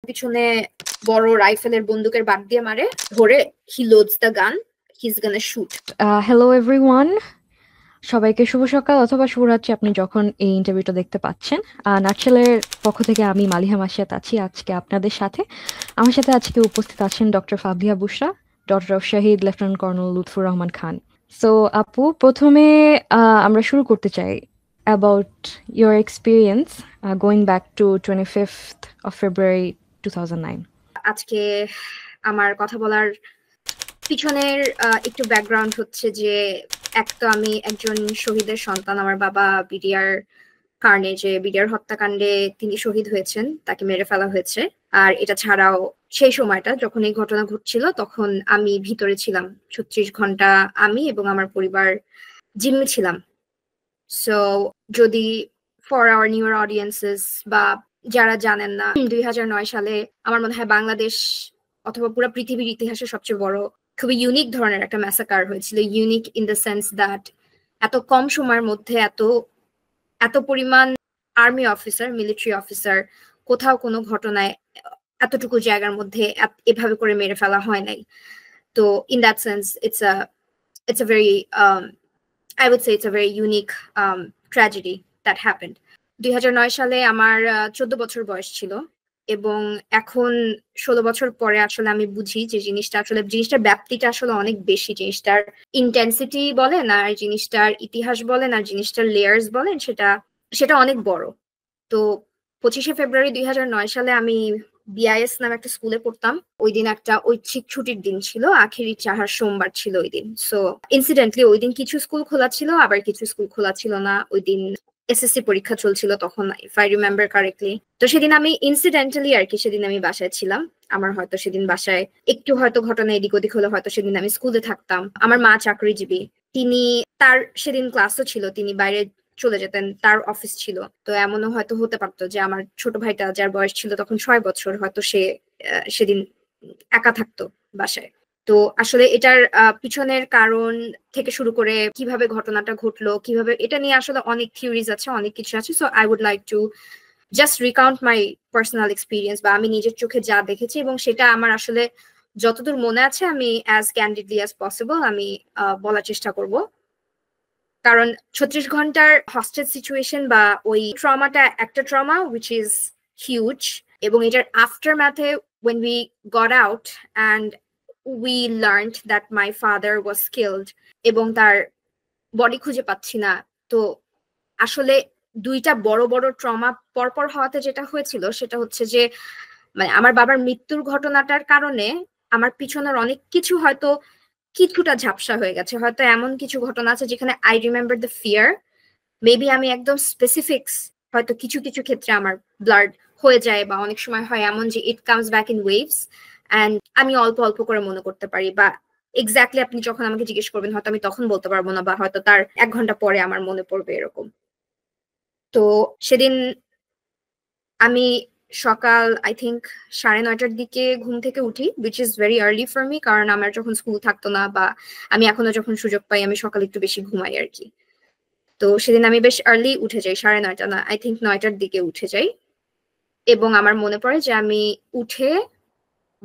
পিছনে বড় রাইফেলের বন্দুকের বাট দিয়ে মারে, ধরে হি loads the gun, he is gonna shoot. Hello everyone, সবাইকে শুভ সকাল অথবা শুভরাত্রি আপনি যখন এই ইন্টারভিউটা দেখতে পাচ্ছেন। নাটশেলের পক্ষ থেকে আমি মালিহা মাসিয়াত আছি আজকে আপনাদের সাথে। আমার সাথে আজকে উপস্থিত আছেন doctor Fabiha Bushra, doctor of Shaheed lieutenant colonel Lutfur Rahman Khan. So আপু, প্রথমে আমরা শুরু করতে চাই about your experience going back to 25th of February 2009। আজকে আমার কথা বলার পিছনের একটু ব্যাকগ্রাউন্ড হচ্ছে যে, এক তো আমি একজন শহীদের সন্তান। আমার বাবা বিডিআর কার্নেজে, বিডিআর হত্যাকাণ্ডে তিনি শহীদ হয়েছেন, তাকে মেরে ফেলা হয়েছে। আর এটা ছাড়াও সেই সময়টা যখন এই ঘটনা ঘটছিল তখন আমি ভিতরে ছিলাম 36 ঘন্টা, আমি এবং আমার পরিবার জিম্মি ছিলাম। সো যদি ফর আওয়ার নিউয়ার অডিয়েন্সেস বা যারা জানেন না, 2009 সালে আমার মনে হয় বাংলাদেশ অথবা পুরো পৃথিবীর ইতিহাসে সবচেয়ে বড়, খুবই ইউনিক ধরনের একটা ম্যাসাকার হয়েছিল। Unique in the sense that এত কম সময়ের মধ্যে এত পরিমাণ আর্মি অফিসার, মিলিটারি অফিসার কোথাও কোনো ঘটনায় এতটুকু জায়গার মধ্যে এভাবে করে মেরে ফেলা হয় নাই। তো in that sense it's a very I would say it's a very unique tragedy that happened. 2009 সালে আমার 14 বছর বয়স ছিল, এবং এখন 16 বছর পরে আসলে আমি বুঝি যে জিনিসটার ব্যাপ্তিটা আসলে অনেক বেশি। জিনিসটার ইন্টেন্সিটি বলেন আর জিনিসটার ইতিহাস বলেন আর জিনিসটার লেয়ার্স বলেন, সেটা অনেক বড়। তো 25শে ফেব্রুয়ারি 2009 সালে আমি বিআইএস নামে একটা স্কুলে পড়তাম। ওই দিন একটা ঐচ্ছিক ছুটির দিন ছিল, আখেরি চাহার সোমবার ছিল ওই দিন। সো ইনসিডেন্টলি ওই দিন কিছু স্কুল খোলা ছিল, আবার কিছু স্কুল খোলা ছিল না। ওই দিন এসএসসি পরীক্ষা চলছিল তখন, ইফ আই রিমেম্বার কারেক্টলি। তো সেদিন আমি ইনসিডেন্টালি আর কি, সেদিন আমি বাসায় ছিলাম। আমার হয়তো সেদিন বাসায় একটু হয়তো ঘটনা এদিক ওদিক হলে হয়তো সেদিন আমি স্কুলে থাকতাম। আমার মা চাকরিজীবী, তার সেদিন ক্লাসও ছিল, তিনি বাইরে চলে যেতেন, তার অফিস ছিল। তো এমনও হয়তো হতে পারতো যে আমার ছোট ভাইটা, যার বয়স ছিল তখন 6 বছর, হয়তো সে সেদিন একা থাকতো বাসায়। তো আসলে এটার পিছনের কারণ থেকে শুরু করে কিভাবে ঘটনাটা ঘটলো, কিভাবে, এটা নিয়ে আসলে অনেক থিওরিজ আছে, অনেক কিছু আছে। So I would like to just recount my personal experience, বা আমি নিজের চোখে যা দেখেছি, এবং সেটা আমার আসলে যতদূর মনে আছে আমি অ্যাজ ক্যান্ডিডলি অ্যাজ পসিবল আমি বলার চেষ্টা করব। কারণ 36 ঘন্টার হস্টেজ সিচুয়েশন বা ওই ট্রমাটা একটা ট্রমা উইচ ইজ হিউজ, এবং এটার আফটার ম্যাথে when we got out and we learned that my father was killed এবং তার বডি খুঁজে পাচ্ছি না। তো আসলে দুইটা বড় বড় ট্রমা পরপর হওয়াতে যেটা হয়েছিল সেটা হচ্ছে যে, মানে আমার বাবার মৃত্যুর ঘটনাটার কারণে আমার পিছনের অনেক কিছু হয়তো কিছুটা ঝাপসা হয়ে গেছে। হয়তো এমন কিছু ঘটনা আছে যেখানে I remember the fear, maybe আমি একদম স্পেসিফিক্স, হয়তো কিছু কিছু ক্ষেত্রে আমার ব্লাড হয়ে যায়, বা অনেক সময় হয় এমন যে it comes back in waves, and আমি অল্প অল্প করে মনে করতে পারি, বা এক্স্যাক্টলি আপনি যখন আমাকে জিজ্ঞেস করবেন হয়তো আমি তখন বলতে পারবো না, বা হয়তো তার 1 ঘন্টা পরে আমার মনে পড়বে, এরকম। তো সেদিন আমি সকাল আই থিঙ্ক 9:30টার দিকে ঘুম থেকে উঠি, which is very early for me, কারণ আমার যখন স্কুল থাকতো না, বা আমি এখনো যখন সুযোগ পাই আমি সকালে একটু বেশি ঘুমাই আর কি। তো সেদিন আমি বেশ আর্লি উঠে যাই, 9:30 না, আই থিঙ্ক 9টার দিকে উঠে যাই। এবং আমার মনে পড়ে যে আমি উঠে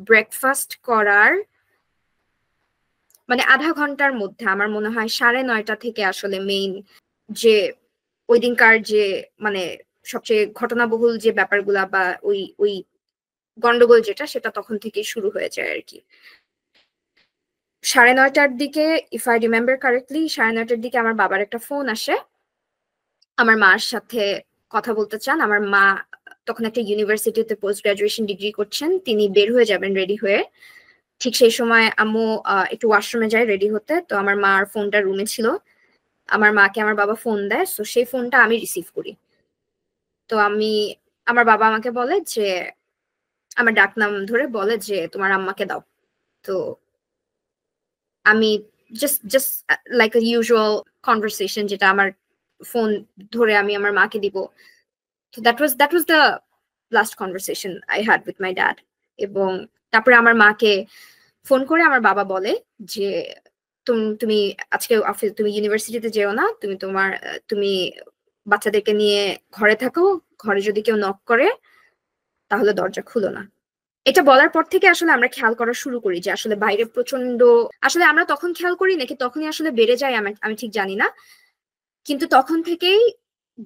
ব্রেকফাস্ট করার মানে আধা ঘন্টার মধ্যে, আমার মনে হয় 9:30 থেকে আসলে মেইন যে ওই দিনকার যে মানে সবচেয়ে ঘটনাবহুল যে ব্যাপারগুলা বা ওই ওই গন্ডগোল যেটা, সেটা তখন থেকে শুরু হয়ে যায় আর কি। 9:30টার দিকে, ইফ আই রিমেম্বার কারেক্টলি, 9:30টার দিকে আমার বাবার একটা ফোন আসে, আমার মার সাথে কথা বলতে চান। আমার মা তখন একটা ইউনিভার্সিটিতে পোস্ট গ্রাজুয়েশন ডিগ্রি করছেন, তিনি বের হয়ে যাবেন রেডি হয়ে। ঠিক সেই সময় আম্মু একটু ওয়াশরুমে যায় রেডি হতে, তো আমার মার ফোনটা রুমে ছিল। আমার মাকে আমার বাবা ফোন দেয়, তো সেই ফোনটা আমি রিসিভ করি। তো আমার বাবা আমাকে বলে যে, আমার ডাক নাম ধরে বলে যে তোমার আম্মাকে দাও। তো আমি জাস্ট লাইক আ ইউজুয়াল কনভারসেশন, যেটা আমার ফোন ধরে আমি আমার মাকে দিব। তো that was the last conversation I had with my dad. এবং তারপরে আমার মাকে ফোন করে আমার বাবা বলে যে তুমি আজকে অফিস, তুমি ইউনিভার্সিটিতে যেও না, তুমি বাচ্চাদেরকে নিয়ে ঘরে থাকো, ঘরে যদি কেউ নক করে তাহলে দরজা খুলো না। এটা বলার পর থেকে আসলে আমরা খেয়াল করা শুরু করি যে আসলে বাইরে প্রচন্ড, আসলে আমরা তখন খেয়াল করি নাকি তখনই আসলে বেড়ে যায় আমি ঠিক জানি না, কিন্তু তখন থেকেই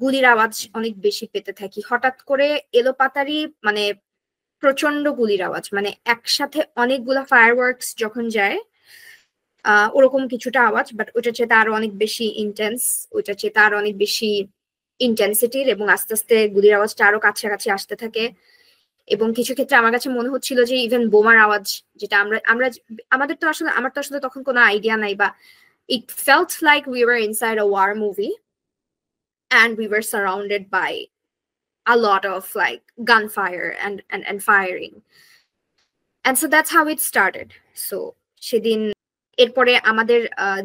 গুলির আওয়াজ অনেক বেশি পেতে থাকি। হঠাৎ করে এলোপাতাড়ি মানে প্রচন্ড গুলির আওয়াজ, মানে একসাথে অনেকগুলা ফায়ারওয়ার্কস যখন যায় ওরকম কিছুটা আওয়াজ, বাট ওইটার চেয়ে আরো অনেক বেশি ইন্টেন্স, ওইটার চেয়ে আরো অনেক বেশি ইন্টেন্সিটির, এবং আস্তে আস্তে গুলির আওয়াজটা আরো কাছাকাছি আসতে থাকে। এবং কিছু ক্ষেত্রে আমার কাছে মনে হচ্ছিল যে ইভেন বোমার আওয়াজ, যেটা আমরা আমরা আমাদের তো আসলে আমার তো আসলে তখন কোনো আইডিয়া নাই, বা it felt like we were inside a war movie and we were surrounded by a lot of like gunfire and firing, and so that's how it started. So সেদিন এরপরে আমাদের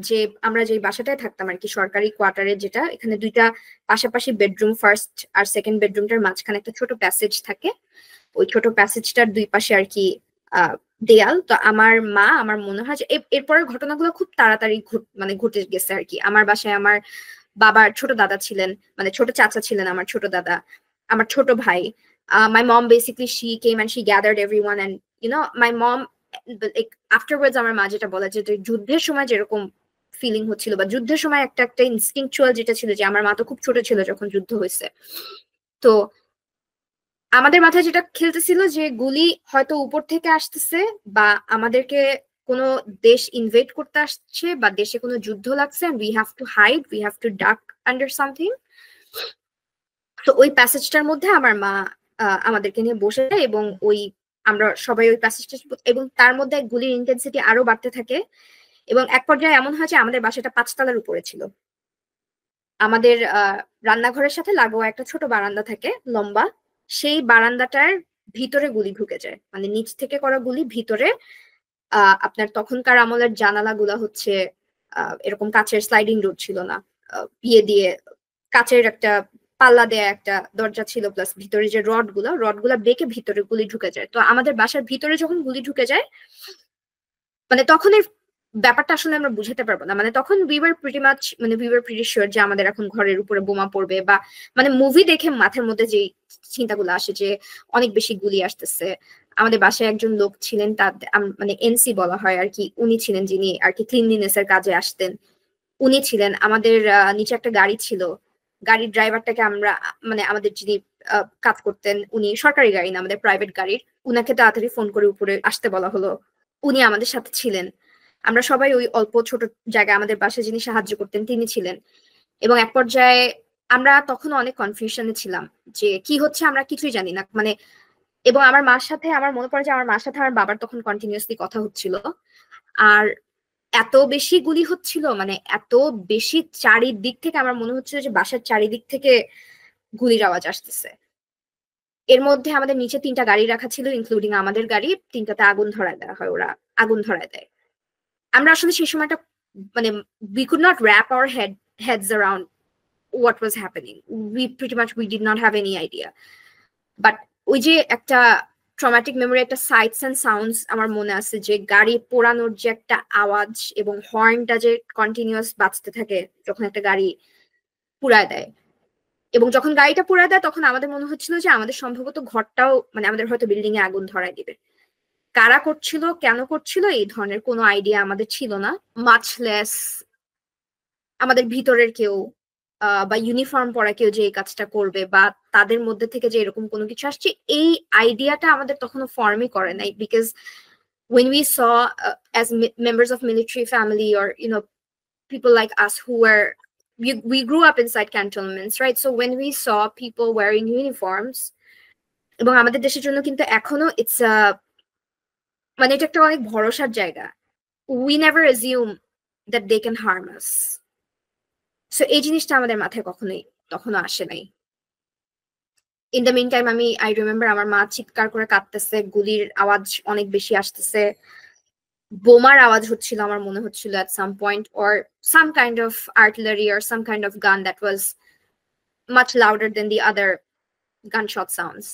যে আমরা যে বাসাটায় থাকতাম আর কি, সরকারি কোয়ার্টারে, যেটা এখানে দুইটা পাশাপাশি বেডরুম, ফার্স্ট আর সেকেন্ড বেডরুমটার মাঝখানে একটা ছোট প্যাসেজ থাকে, ওই ছোট প্যাসেজটার দুই পাশে আর কি দেয়াল। তো আমার মা, আমার মনে হয় যে এরপরের ঘটনাগুলো খুব তাড়াতাড়ি মানে ঘটে গেছে আর কি। আমার বাসায় আমার বাবার ছোট দাদা ছিলেন, মানে ছোট চাচা ছিলেন, আমার ছোট দাদা, আমার ছোট ভাই। My mom basically she came and she gathered everyone, and you know my mom like afterwards আমার মা যেটা বলে যে যুদ্ধের সময় যেরকম ফিলিং হচ্ছিল, বা যুদ্ধের সময় একটা একটা ইনস্টিংকচুয়াল যেটা ছিল, যে আমার মা তো খুব ছোট ছিল যখন যুদ্ধ হয়েছে, তো আমাদের মাথায় যেটা খেলতেছিল যে গুলি হয়তো উপর থেকে আসতেছে, বা আমাদেরকে কোনো দেশ ইনভেড করতে আসছে, বা দেশে কোনো যুদ্ধ লাগছে, and we have to hide, we have to duck under something. তো ওই প্যাসেজটার মধ্যে আমার মা আমাদেরকে নিয়ে বসে যায়, এবং ওই আমরা সবাই ওই প্যাসেজটা, এবং তার মধ্যে গুলির ইন্টেন্সিটি আরো বাড়তে থাকে, এবং এক পর্যায়ে এমন হয় যে আমাদের বাসাটা 5 তলার উপরে ছিল। আমাদের রান্নাঘরের সাথে লাগোয়া একটা ছোট বারান্দা থাকে লম্বা, সেই বারান্দাটার ভিতরে গুলি ঢুকে যায়, মানে নিচ থেকে করা গুলি ভিতরে। আপনার তখনকার আমলের জানালাগুলা হচ্ছে এরকম কাচের স্লাইডিং ডোর ছিল না, ইয়ে দিয়ে কাচের একটা পাল্লা দেয়া একটা দরজা ছিল, প্লাস ভিতরে যে রড গুলা বেঁকে ভিতরে গুলি ঢুকে যায়। তো আমাদের বাসার ভিতরে যখন গুলি ঢুকে যায়, মানে তখন এর ব্যাপারটা আসলে আমরা বুঝাতে পারবো না, মানে তখন উই ওয়ার প্রিটি শিওর যে আমাদের এখন ঘরের উপরে বোমা পড়বে, বা মানে মুভি দেখে মাথার মধ্যে যে চিন্তাগুলো আসে যে অনেক বেশি গুলি আসতেছে। আমাদের বাসায় একজন লোক ছিলেন, তার মানে এনসি বলা হয় আর কি, উনি ছিলেন যিনি আর কি ক্লিনলিনেস এর কাজে আসতেন, উনি ছিলেন। আমাদের নিচে একটা গাড়ি ছিল, গাড়ির ড্রাইভারটাকে আমরা, মানে আমাদের যিনি কাজ করতেন, উনি সরকারি গাড়ি না, আমাদের প্রাইভেট গাড়ির, উনাকে তাড়াতাড়ি ফোন করে উপরে আসতে বলা হলো, উনি আমাদের সাথে ছিলেন। আমরা সবাই ওই অল্প ছোট জায়গায় আমাদের বাসায় যিনি সাহায্য করতেন তিনি ছিলেন, এবং এক পর্যায়ে আমরা তখন অনেক কনফিউশনে ছিলাম যে কি হচ্ছে, আমরা কিছুই জানি না, মানে। এবং আমার মার সাথে, আমার মনে পড়ে যে আমার মার সাথে আমার বাবার তখন কন্টিনিউয়াসলি কথা হচ্ছিল, আর এত বেশি গুলি হচ্ছিল, মানে এত বেশি চারিদিক থেকে আমার মনে হচ্ছিল যে বাসার চারিদিক থেকে গুলির আওয়াজ আসতেছে। এর মধ্যে আমাদের নিচে 3টা গাড়ি রাখা ছিল, ইনক্লুডিং আমাদের গাড়ি, 3টাতে আগুন ধরায় দেওয়া হয়, ওরা আগুন ধরায় দেয়। আমরা আসলে সেই সময়টা মানে we could not wrap our heads around what was happening. We did not have any idea. But ওই যে একটা ট্রমাটিক মেমোরি, একটা সাইটস এন্ড সাউন্ডস আমার মনে আছে, যে গাড়ি পোড়ানোর যে একটা আওয়াজ, এবং হর্নটা যে কন্টিনিউয়াস বাজতে থাকে যখন একটা গাড়ি পুড়ায় দেয়। এবং যখন গাড়িটা পুড়ায় দেয় তখন আমাদের মনে হচ্ছিল যে আমাদের সম্ভবত ঘরটাও, মানে আমাদের হয়তো বিল্ডিং এ আগুন ধরায় দিবে। কারা করছিল, কেন করছিল, এই ধরনের কোনো আইডিয়া আমাদের ছিল না, মাচ লেস আমাদের ভিতরের কেউ বা ইউনিফর্ম পরা কেউ যে এই কাজটা করবে, বা তাদের মধ্যে থেকে যে এরকম কোনো কিছু আসছে, এই আইডিয়াটা আমাদের তখনও ফর্মই করে নাই। Because when we saw as members of military family, or people like us who were, we grew up inside cantonments, right? So when we saw people wearing uniforms, এবং আমাদের দেশের জন্য কিন্তু এখনো ইটস মানে এটা একটা অনেক ভরসার জায়গা, we never assume that they can harm us. So এই জিনিসটা আমাদের মাথায় তখনো আসে নাই। In the meantime I remember আমার মা চিৎকার করে কাঁদতেছে, গুলির আওয়াজ অনেক বেশি আসতেছে, বোমার আওয়াজ হচ্ছিল আমার মনে হচ্ছিল at some point, or some kind of artillery or some kind of gun that was much louder than the other gunshot sounds.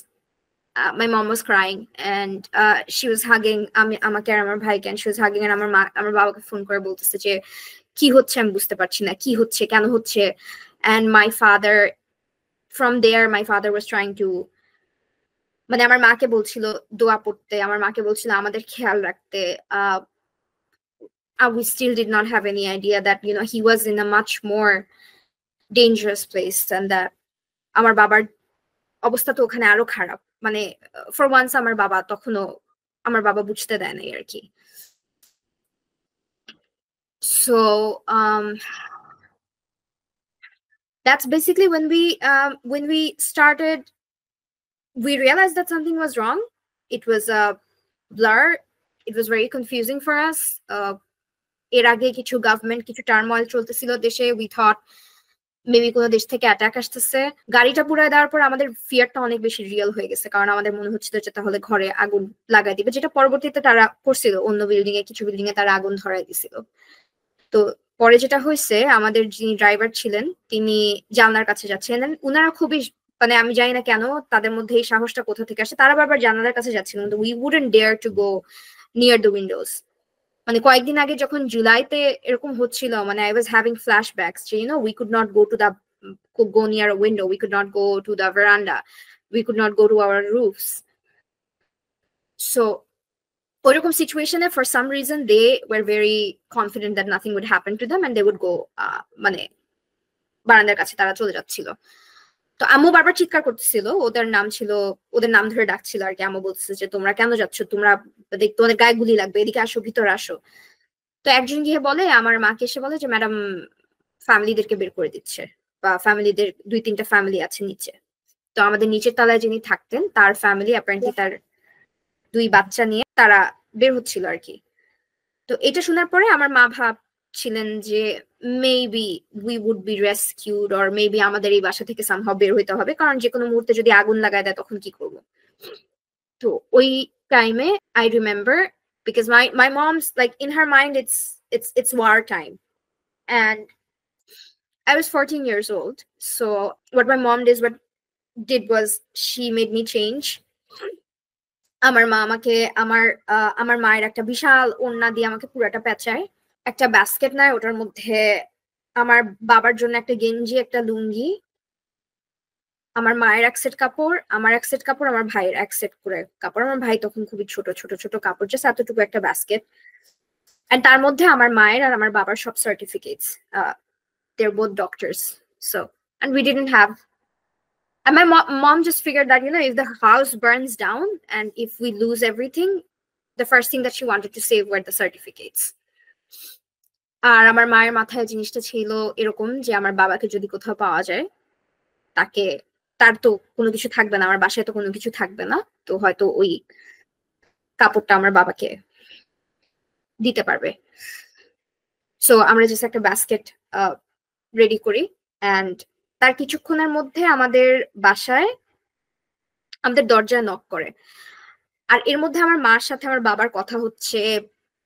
My mom was crying and she was hugging আমাকে আর আমার ভাইকে, and she was hugging, and আমার বাবাকে phone করে বলতেছে যে কি হচ্ছে, আমি বুঝতে পারছি না কি হচ্ছে, কেন হচ্ছে। And my father, from there my father was trying to মানে আমার মাকে বলছিল দোয়া পড়তে, আমার মাকে বলছিল আমাদের খেয়াল রাখতে। We still did not have any idea that he was in a much more dangerous place and that আমার বাবার অবস্থা তো ওখানে আরো খারাপ। মানে ফর ওয়ান্স আমার বাবা তখনও আমার বাবা বুঝতে দেয় নাই আর কি। So that's basically when we started, we realized that something was wrong. It was a blur. It was very confusing for us. এর আগে কিছু গভর্নমেন্ট কিছু টার্মোইল চলতেছিল দেশে। উই থট মেবি কোনো দেশ থেকে অ্যাটাক আসতেছে। গাড়িটা পুড়ায় দেওয়ার পর আমাদের ফিয়ারটা অনেক বেশি রিয়েল হয়ে গেছে, কারণ আমাদের মনে হচ্ছিল যে তাহলে ঘরে আগুন লাগাই দিবে, যেটা পরবর্তীতে তারা করছিল। অন্য বিল্ডিং এ কিছু বিল্ডিং এ তারা আগুন ধরাই দিছিল। তো পরে যেটা হয়েছে, আমাদের যিনি ড্রাইভার ছিলেন তিনি জানলার কাছে যাচ্ছিলেন। উনারা খুবই, মানে আমি জানি না কেন তাদের মধ্যে এই সাহসটা কোথা থেকে আসে, তারা বারবার জানালার কাছে যাচ্ছিলেন, কিন্তু we wouldn't dare to go near the windows. মানে কয়েকদিন আগে যখন জুলাইতে এরকম হচ্ছিল, মানে আই ওয়াজ হ্যাভিং ফ্ল্যাশব্যাকস যে we could not go to the go near a window, we could not go to the veranda, we could not go to our roofs. So ওইরকম সিচুয়েশনে for some reason they were very confident that nothing would happen to them and they would go মানে বারান্দার কাছে তারা চলে যাচ্ছিল। তো আম্মু বারবার চিৎকার করতেছিল, ওদের নাম ধরে ডাকছিল আর কি। আম্মু বলতেছে যে তোমরা কেন যাচ্ছ, তোমরা তোমাদের গায়ে গুলি লাগবে, এদিকে আসো, ভিতরে আসো। তো একজন গিয়ে বলে, আমার মাকে এসে বলে যে ম্যাডাম ফ্যামিলিদেরকে বের করে দিচ্ছে, বা ফ্যামিলিদের 2-3টা ফ্যামিলি আছে নিচে। তো আমাদের নিচের তলায় যিনি থাকতেন তার ফ্যামিলি অ্যাপারেন্টলি তার 2 বাচ্চা নিয়ে তারা বের হচ্ছিল আর কি। তো এটা শোনার পরে আমার মা ভাবছিলেন যে maybe we would be rescued, or maybe আমাদের এই বাসা থেকে সামহাও বের হইতে হবে, কারণ যে কোনো মুহূর্তে যদি আগুন লাগায় দেয় তখন কি করব। তো ওই টাইমে I remember, because my mom's like in her mind it's war time, and I was 14 years old. So what my mom did was she made me change. আমার মা আমাকে আমার মায়ের একটা বিশাল ওড়না দিয়ে আমাকে পুরাটা পেঁচায়, একটা বাস্কেট নেয়, ওটার মধ্যে আমার বাবার জন্য একটা গেঞ্জি, একটা লুঙ্গি, আমার মায়ের এক সেট কাপড়, আমার এক সেট কাপড়, আমার ভাইয়ের এক সেট করে কাপড়। আমার ভাই তখন খুবই ছোট ছোট ছোট কাপড়, জাস্ট এতটুকু একটা বাস্কেট। এন্ড তার মধ্যে আমার মায়ের আর আমার বাবার সব certificates. They're both doctors. So, and we didn't have, and my mom just figured that if the house burns down and if we lose everything, the first thing that she wanted to save were the certificates. আর আমার মায়ের মাথায় জিনিসটা ছিল এরকম যে আমার বাবাকে যদি কোথাও পাওয়া যায়, তার তো কোনো কিছু থাকবে না, আমার বাসায় তো কোনো কিছু থাকবে না, তো হয়তো ওই কাপড়টা আমার বাবাকে দিতে পারবে। সো আমরা জাস্ট একটা বাস্কেট রেডি করি, অ্যান্ড তার কিছুক্ষণের মধ্যে আমাদের বাসায় আমাদের দরজায় নক করে। আর এর মধ্যে আমার মার সাথে আমার বাবার কথা হচ্ছে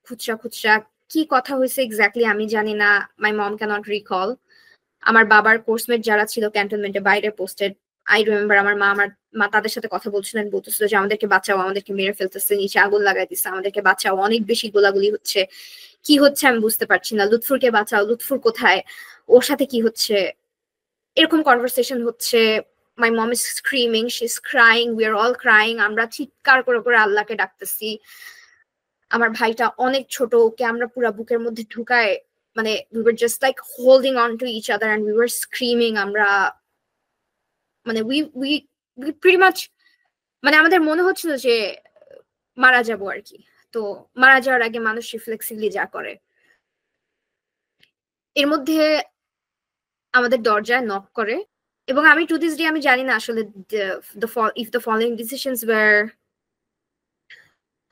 খুচরা খুচরা। কি কথা হয়েছে এক্স্যাক্টলি আমি জানি না, মাই মম ক্যানট রিকল। আমার বাবার কোর্সমেট যারা ছিল ক্যান্টনমেন্টে বাইরে পোস্টেড, আই রিমেম্বার আমার মা তাদের সাথে কথা বলছিলেন, বলতেছিল যে আমাদেরকে বাঁচাও, আমাদেরকে মেরে ফেলতেছে, নিচে আগুন লাগাই দিচ্ছে, আমাদেরকে বাঁচাও, অনেক বেশি গোলাগুলি হচ্ছে, কি হচ্ছে আমি বুঝতে পারছি না, লুৎফুরকে বাঁচাও, লুৎফুর কোথায়, ওর সাথে কি হচ্ছে, এরকম কনভারসেশন হচ্ছে। My mom is screaming, she is crying, we are all crying, আমরা চিৎকার করে করে আল্লাহকে ডাকতেছি। আমার ভাইটা অনেক ছোট, ওকে আমরা পুরা বুকের মধ্যে ঢুকায়, মানে we were just like holding on to each other and we were screaming. আমরা মানে we pretty much, মানে আমাদের মনে হচ্ছিল যে মারা যাবো আর কি। তো মারা যাওয়ার আগে মানুষ রিফ্লেক্সিভলি যা করে, এর মধ্যে আমাদের দরজায় নক করে। এবং আমি টু দিস ডে আমি জানি না আসলে if the following decisions were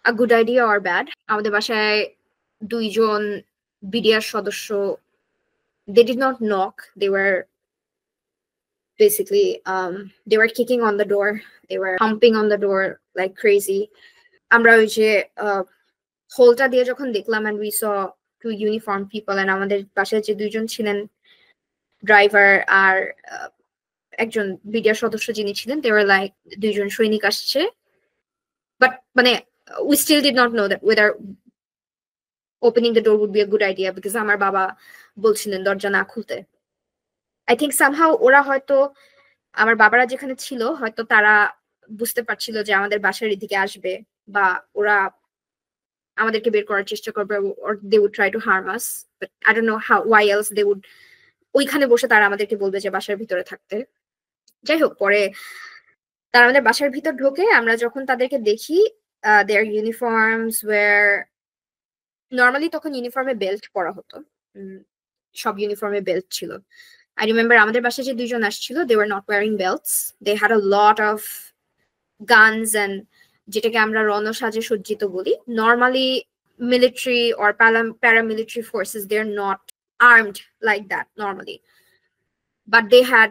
a good idea or bad. আমাদের বাসায় 2জন বিডিআর সদস্য, they did not knock, they were basically they were kicking on the door, they were humping on the door like crazy. আমরা ওই যে হোলটা দিয়ে যখন দেখলাম, and we saw 2 uniformed people, and আমাদের বাসায় যে 2জন ছিলেন ড্রাইভার আর একজন বিডিআর সদস্য যিনি ছিলেন, they were like 2জন সৈনিক আসছে। বাট মানে we still did not know that whether opening the door would be a good idea, because আমার বাবা বলছিলেন দরজা না খুলতে। I think somehow ওরা হয়তো, আমার বাবারা যেখানে ছিল হয়তো তারা বুঝতে পারছিল যে আমাদের বাসার এদিকে আসবে বা ওরা আমাদেরকে বের করার চেষ্টা করবে, or they would try to harm us, but I don't know how why else they would ওইখানে বসে তারা আমাদেরকে বলবে যে বাসার ভিতরে থাকতে। যাই হোক, পরে তারা আমাদের বাসার ভিতর ঢোকে, আমরা যখন তাদেরকে দেখি their uniforms were নর্মালি, তখন ইউনিফর্মে বেল্ট পরা হতো, সব ইউনিফর্মে বেল্ট ছিল। I remember আমাদের বাসায় যে দুইজন আসছিল, they were not wearing belts, they had a lot of guns and যেটাকে আমরা রণসাজে সজ্জিত বলি। Normally military or paramilitary forces, they're not armed like that normally, but they had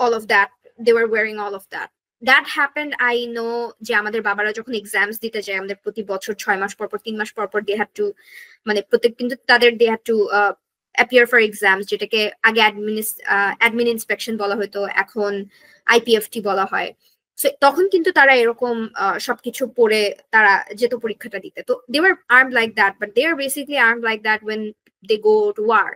all of that, they were wearing all of that. That happened, I know, যে আমাদের বাবারা যখন exams দিতে যায় আমাদের প্রতি বছর 6 মাস পর পর 3 মাস পর পর they had to, মানে প্রত্যেক কিন্তু তাদের they had to appear for exams, যেটাকে আগে admin inspection বলা হতো, এখন IPFT বলা হয়। তখন কিন্তু তারা এরকম সবকিছু পড়ে তারা যেত পরীক্ষাটা দিতে। তো they were armed like that, but they are basically armed like that when they go to war,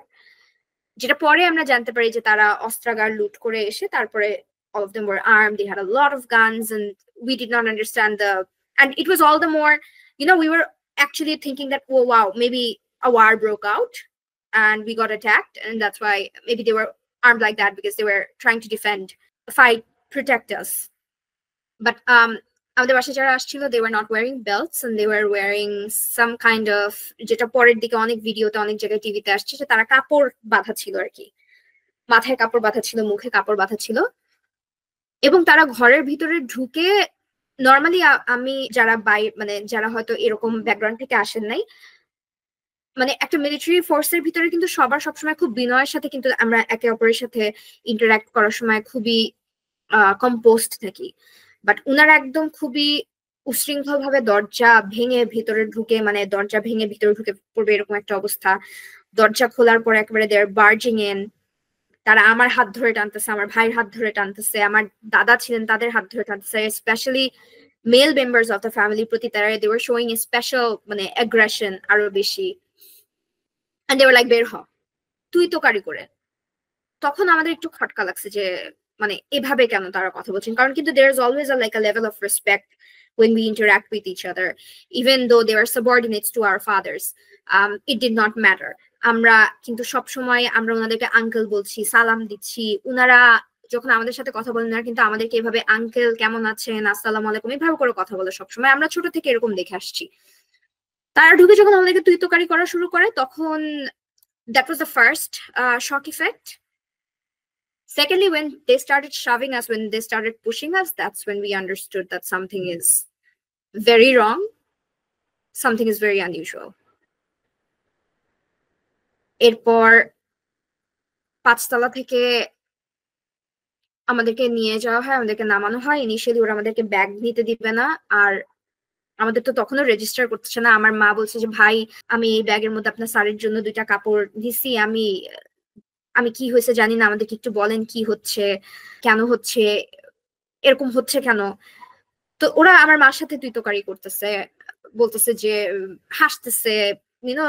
যেটা পরে আমরা জানতে পারি যে তারা অস্ত্রাগার লুট করে এসে তারপরে all of them were armed, they had a lot of guns, and we did not understand and it was all the more, we were actually thinking that, oh wow, maybe a war broke out and we got attacked, and that's why maybe they were armed like that because they were trying to fight, protect us. But আমাদের বাসায় যারা আসছিল, they were not wearing belts and they were wearing some kind of, যেটা পরের দিকে অনেক ভিডিওতে অনেক জায়গায় টিভিতে আসছে, যে তারা কাপড় বাঁধা ছিল আর কি, মাথায় কাপড় বাঁধা ছিল, মুখে কাপড় বাঁধা ছিল। এবং তারা ঘরের ভিতরে ঢুকে, নর্মালি আমি যারা মানে যারা হয়তো এরকম ব্যাকগ্রাউন্ড থেকে আসেন নাই, মানে একটা মিলিটারি ফোর্সের ভিতরে কিন্তু সবসময় খুব বিনয়ের সাথে কিন্তু আমরা একে অপরের সাথে ইন্টারঅ্যাক্ট করার সময় খুবই কম্পোজড থাকি, বাট উনারা একদম খুবই উশৃঙ্খল ভাবে দরজা ভেঙে ভিতরে ঢুকে, মানে দরজা ভেঙে ভিতরে ঢুকে পড়বে এরকম একটা অবস্থা। দরজা খোলার পর একেবারে they are barging in, তারা আমার হাত ধরে টানতেছে, আমার ভাইয়ের হাত ধরে টানতেছে, আমার দাদা ছিলেন তাদের হাত ধরে টানতেছে, specially male members of the family প্রতি তারা they were showing a special মানে aggression আরো বেশি, and they were like, বের হ, তুই তো কারি করে। তখন আমাদের একটু খটকা লাগছে যে মানে এভাবে কেন তারা কথা বলছেন, কারণ কিন্তু there is always like a level of respect when we interact with each other, even though they are subordinates to our fathers, it did not matter, আমরা কিন্তু সব সময় আমরা ওনাদেরকে আঙ্কেল বলছি, সালাম দিচ্ছি। উনারা যখন আমাদের সাথে কথা বলেন, ওনারা কিন্তু আমাদেরকে এভাবে আঙ্কেল কেমন আছেন, আসসালামু আলাইকুম, এভাবে করে কথা বলে সবসময়, আমরা ছোট থেকে এরকম দেখে আসছি। তারা ঢুকে যখন আমাদেরকে তুই তোকারি করা শুরু করে, তখন that was the first shock effect. Secondly, when they started shoving us, when they started pushing us, that's when we understood that something is very wrong, something is very unusual. এরপর 5 তলা থেকে আমাদেরকে নিয়ে যাওয়া হয়, আমাদেরকে নামানো হয়। ইনিশিয়ালি ওরা আমাদেরকে ব্যাগ নিতে দিবে না, আর আমাদের তো তখনও রেজিস্টার করতেছে না। আমার মা বলছে যে ভাই, আমি এই ব্যাগের মধ্যে আপনার স্যারের জন্য 2টা কাপড় দিছি, আমি কি হয়েছে জানি না, আমাদেরকে একটু বলেন কি হচ্ছে, কেন হচ্ছে, এরকম হচ্ছে কেন। তো ওরা আমার মার সাথে তুই তোকারি করতেছে, বলতেছে যে হাসতেছে,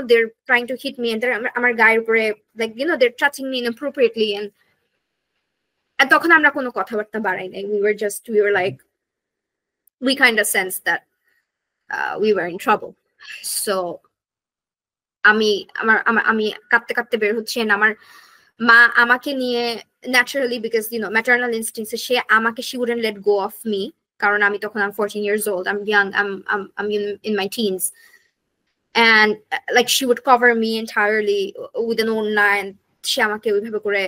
they're trying to hit me, and আমার গায়ের উপরে like they're touching me inappropriately, and তখন আমরা কোনো কথাবার্তা বাড়াই নাই, we were like, we kind of sensed that we were in trouble. So আমি কাঁদতে কাঁদতে বের হচ্ছি, আমার মা আমাকে নিয়ে naturally, because maternal instincts, সে আমাকে, she wouldn't let go of me, কারণ আমি তখন I'm 14 years old, I'm young, I'm in my teens, and like she would cover me entirely with an ওড়না, and সে আমাকে ওইভাবে করে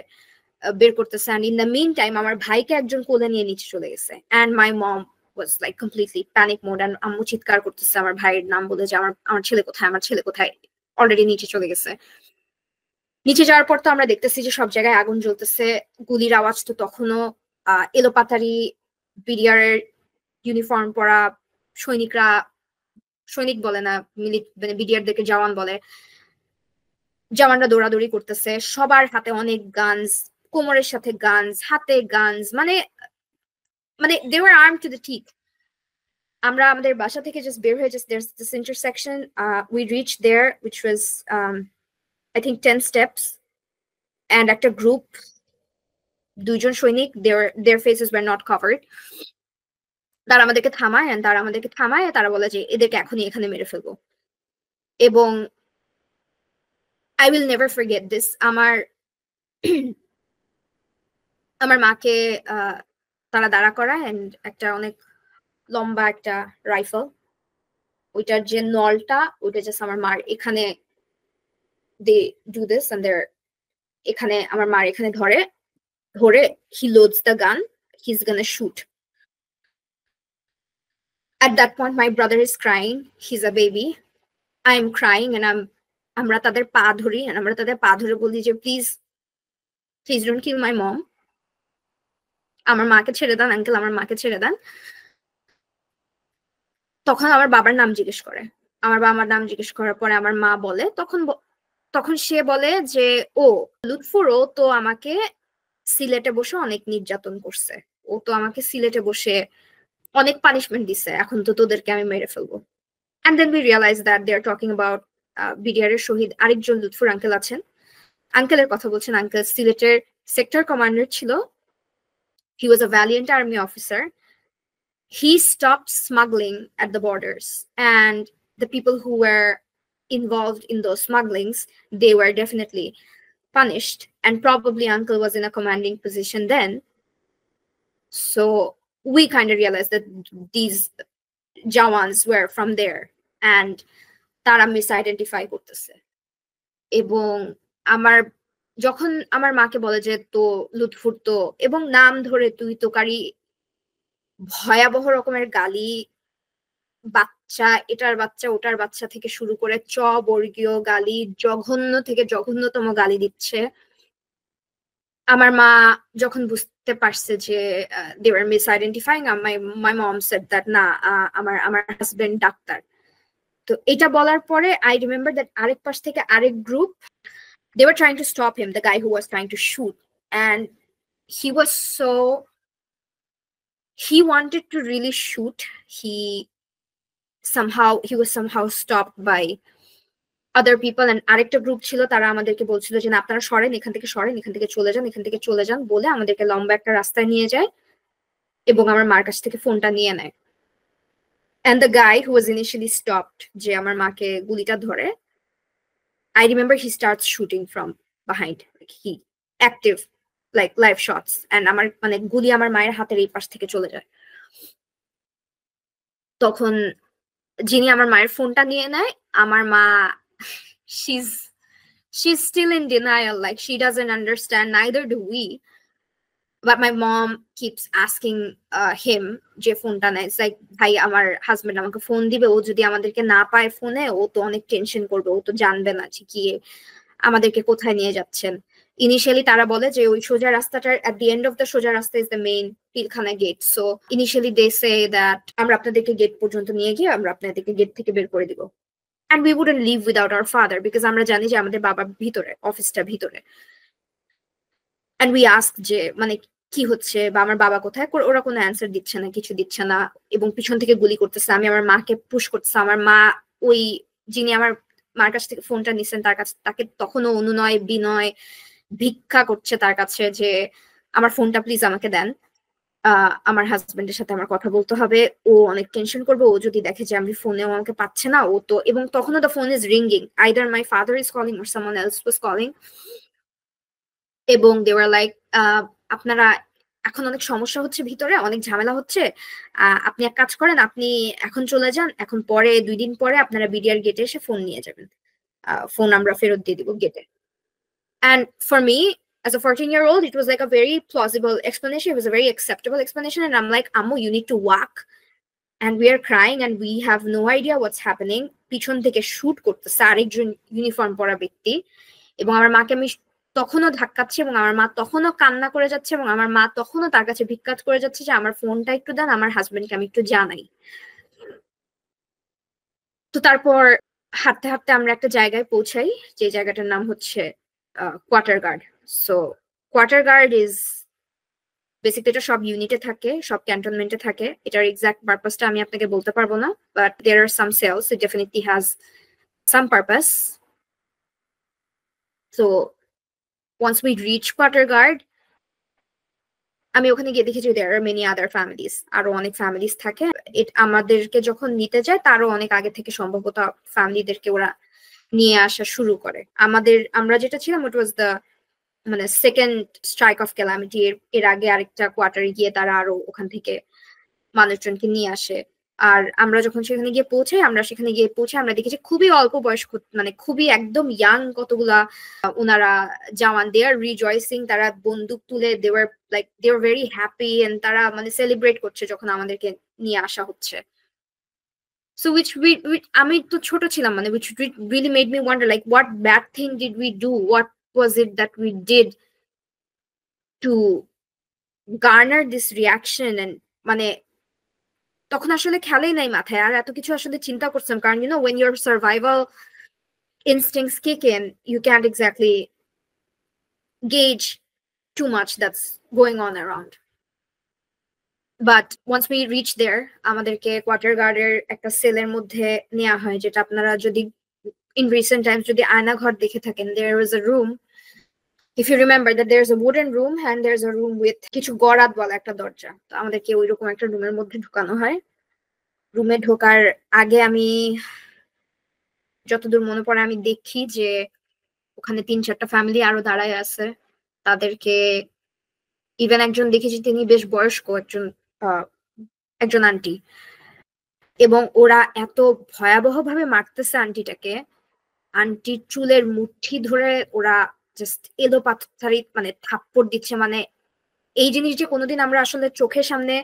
বের করতেছে। and in the meantime আমার ভাইকে একজন কোলে নিয়ে নিচে চলে গেছে, and my mom was like completely panic mode, and আম্মু চিৎকার করতেছে আমার ভাইয়ের নাম বলে যে আমার ছেলে কোথায়, আমার ছেলে কোথায়, অলরেডি নিচে চলে গেছে। নিচে যাওয়ার পর তো আমরা দেখতেছি যে সব জায়গায় আগুন জ্বলতেছে, গুলির আওয়াজ তো তখনও, এলোপাতারি বিডিআর এর ইউনিফর্ম পরা সৈনিকরা, সৈনিক বলে না, মানে বিডিআরদেরকে জওয়ান বলে, জওয়ানরা দৌড়াদৌড়ি করতেছে, সবার হাতে অনেক গানস, কোমরের সাথে গানস, হাতে গানস, মানে they were armed to the teeth. আমরা আমাদের বাসা থেকে just বের হয়ে there's this intersection, we reached there, which was I think 10 steps, and একটা group, 2জন সৈনিক, their faces were not covered, তারা আমাদেরকে থামায়, and তারা আমাদেরকে থামায়, তারা বলে যে এদেরকে এখনই এখানে মেরে ফেলবো। এবং I will never forget this. আমার মাকে তারা দাঁড়া করায়, and একটা অনেক লম্বা একটা রাইফেল, ওইটার যে নলটা ওইটা জাস্ট আমার মার এখানে, দে ডু দিস এন্ড দেয়ার এখানে আমার মার এখানে ধরে, he loads the gun, he's gonna shoot. At that point my brother is crying, he's a baby, I'm crying, and আমরা তাদের পা ধরি, and আমরা তাদের পা ধরে বলি যে please don't kill my mom, আমার মাকে ছেড়ে দেন আঙ্কেল, আমার মাকে ছেড়ে দেন। তখন আমার বাবার নাম জিজ্ঞেস করে, আমার বাবার নাম জিজ্ঞেস করার পরে আমার মা বলে, তখন সে বলে যে ও লুৎফুর, ও তো আমাকে সিলেটে বসে অনেক নির্যাতন করছে, ও তো আমাকে সিলেটে বসে অনেক পানিশমেন্ট দিছে, এখন তো তোদেরকে আমি মেরে ফেলবো। And then we realize that they are talking about BDR এর শহীদ আরেকজন লুৎফুর আঙ্কেল আছেন, আঙ্কেলের কথা বলছেন। আঙ্কেল সিলেটের সেক্টর কমান্ডার ছিল, he was a valiant army officer, he stopped smuggling at the borders, and the people who were involved in those smugglings, they were definitely punished, and probably uncle was in a commanding position then, so we kind of realized that these Jawans were from there, and তারা মিসআইডেন্টিফাই করতেছে। এবং আমার যখন আমার মাকে বলে যে তো লুৎফুর তো, এবং নাম ধরে তুই তোকারি ভয়াবহ রকমের গালি, বাচ্চা, এটার বাচ্চা ওটার বাচ্চা থেকে শুরু করে বর্গীয় গালি, জঘন্য থেকে জঘন্যতম গালি দিচ্ছে। আমার মা যখন বুঝতে পারছে যে they were misidentified, my mom said that না, আমার হাজবেন্ড ডাক্তার। তো এটা বলার পরে I remember that আরেক পাশ থেকে আরেক group, they were trying to stop him, the guy who was trying to shoot, and he wanted to really shoot, he was somehow stopped by other people, and আরেকটা group ছিল, তারা আমাদেরকে বলছিল যে না আপনারা সরেন, এখান থেকে সরেন, এখান থেকে চলে যান বলে আমাদেরকে লম্বা একটা রাস্তায় নিয়ে যায় এবং আমার মার কাছ থেকে ফোনটা নিয়ে নেয়। And the guy who was initially stopped, যে আমার মাকে গুলিটা ধরে, I remember he starts shooting from behind, like he active like live shots, and আমার মানে গুলি আমার মায়ের হাতের এই পাশ থেকে চলে যায়। তখন যিনি আমার মায়ের ফোনটা নিয়ে নেয়, আমার মা she's still in denial, like she doesn't understand, neither do we, but my mom keeps asking him যে ফোনটা নেয়, like ভাই আমার হাজবেন্ড আমাকে ফোন দিবে, ও যদি আমাদেরকে না পায় ফোনে, ও তো অনেক টেনশন করবে, ও তো জানবে না যে কি আমাদেরকে কোথায় নিয়ে যাচ্ছেন। ইনিশিয়ালি তারা বলে যে ওই সোজা রাস্তাটার at the end of the সোজা রাস্তা is the main Pilkhana gate, so initially they say that আমরা আপনাদেরকে গেট পর্যন্ত নিয়ে গিয়ে আমরা আপনাদেরকে গেট থেকে বের করে দিব, and we wouldn't leave without our father, because আমরা জানি যে আমাদের বাবা ভিতরে, অফিসটা ভিতরে। and we ask যে মানে কি হচ্ছে বা আমার বাবা কোথায়, ওরা কোনো অ্যান্সার দিচ্ছে না, কিছু দিচ্ছে না, এবং পিছন থেকে গুলি করতেছে। আমি আমার মাকে পুশ করতেছে, আমার মা ওই যিনি আমার মার কাছ থেকে ফোনটা নিছেন তাকে তখনও অনুনয় বিনয় ভিক্ষা করছে তার কাছে যে আমার ফোনটা প্লিজ আমাকে দেন, আমার হাজবেন্ডের সাথে আমার কথা বলতে হবে, ও অনেক টেনশন করবে, ও যদি দেখে যে আমি ফোনেও আমাকে পাচ্ছে না, ও তো, এবং তখনও the phone is ringing, either my father is calling or someone else was calling, এবং দে ওয়ার লাইক আপনারা এখন অনেক সমস্যা হচ্ছে ভিতরে, অনেক ঝামেলা হচ্ছে, আপনি এক কাজ করেন, আপনি এখন চলে যান, এখন পরে 2 দিন পরে আপনারা বিডিআর গেটে এসে ফোন নিয়ে যাবেন, ফোন আমরা ফেরত দিয়ে দিব গেটে। And for me as a 14-year-old, it was like a very plausible explanation, it was a very acceptable explanation, and I'm like, Ammu, you need to walk, and we are crying and we have no idea what's happening, পিছন থেকে shoot করতেছে আরেকজন uniform পরা ব্যক্তি, এবং আমার মাকে আমি তখনও ধাক্কাচ্ছি, এবং আমার মা তখনও কান্না করে যাচ্ছে, এবং আমার মা তখনও তার কাছে ভিক্ষা করে যাচ্ছে যে আমার ফোনটা একটু দেন, আমার হাজবেন্ডকে আমি একটু জানাই। তো তারপর হাঁটতে হাঁটতে আমরা একটা জায়গায় পৌঁছাই, যে জায়গাটার নাম হচ্ছে quarter guard. So quarter guard is basically এটা সব ইউনিটে থাকে, সব ক্যান্টনমেন্টে থাকে, এটার এক্সাক্ট পারপাসটা আমি আপনাকে বলতে পারবো না, but there are some cells, it definitely has some purpose. So once we reach quarter guard, আমি ওখানে গিয়ে দেখেছি there are many other families, আরো অনেক ফ্যামিলিস থাকে। আমাদেরকে যখন নিতে যায় তারও অনেক আগে থেকে সম্ভবত ফ্যামিলিদেরকে ওরা নিয়ে আসা শুরু করে। আমরা যেটা ছিলাম it was the মানে সেকেন্ড স্ট্রাইক অফ ক্যালামিটি। এর আগে আরেকটা কোয়ার্টারে গিয়ে তারা আরো ওখান থেকে মানুষজনকে নিয়ে আসে। আর আমরা যখন সেখানে গিয়ে পৌঁছে আমরা দেখেছি খুবই অল্প বয়স্ক, মানে খুবই একদম ইয়াং কতগুলা ওনারা জওয়ান, দে আর রিজয়েসিং, তারা বন্দুক তুলে দে আর ভেরি হ্যাপি এন্ড তারা মানে সেলিব্রেট করছে যখন আমাদেরকে নিয়ে আসা হচ্ছে। So আমি তো ছোট ছিলাম, মানে which really made me wonder like what bad thing did we do, what was it that we did to garner this reaction, and মানে তখন আসলে খেলেই নাই মাথায়, আর এত কিছু আসলে চিন্তা করছিলাম, কারণ when your survival instincts kick in, you can't exactly gauge too much that's going on around. But once we reach there, আমাদেরকে কোয়ার্টার গার্ডের একটা সেলের মধ্যে নেওয়া হয়, যেটা আপনারা যদি in recent times যদি আয়না ঘর দেখে থাকেন, there was a room, if you remember that there's a wooden room and there's a room with কিছু গরাদ বলা একটা দরজা। তো আমাদেরকে ওইরকম একটা রুমের মধ্যে ঢুকানো হয়। রুমে ঢোকার আগে আমি যতদূর মনে পড়ে আমি দেখি যে ওখানে 3-4টা ফ্যামিলি আরো দাঁড়ায় আছে। তাদেরকে ইভেন একজন দেখেছি তিনি বেশ বয়স্ক, একজন আন্টি, এবং ওরা এত ভয়াবহ ভাবে মারতেছে আন্টিটাকে। আন্টির চুলের মুঠি ধরে ওরা জাস্ট এলো পাথরি মানে থাপ্পড় দিচ্ছে। মানে এই জিনিস যে কোনোদিন আমরা আসলে চোখের সামনে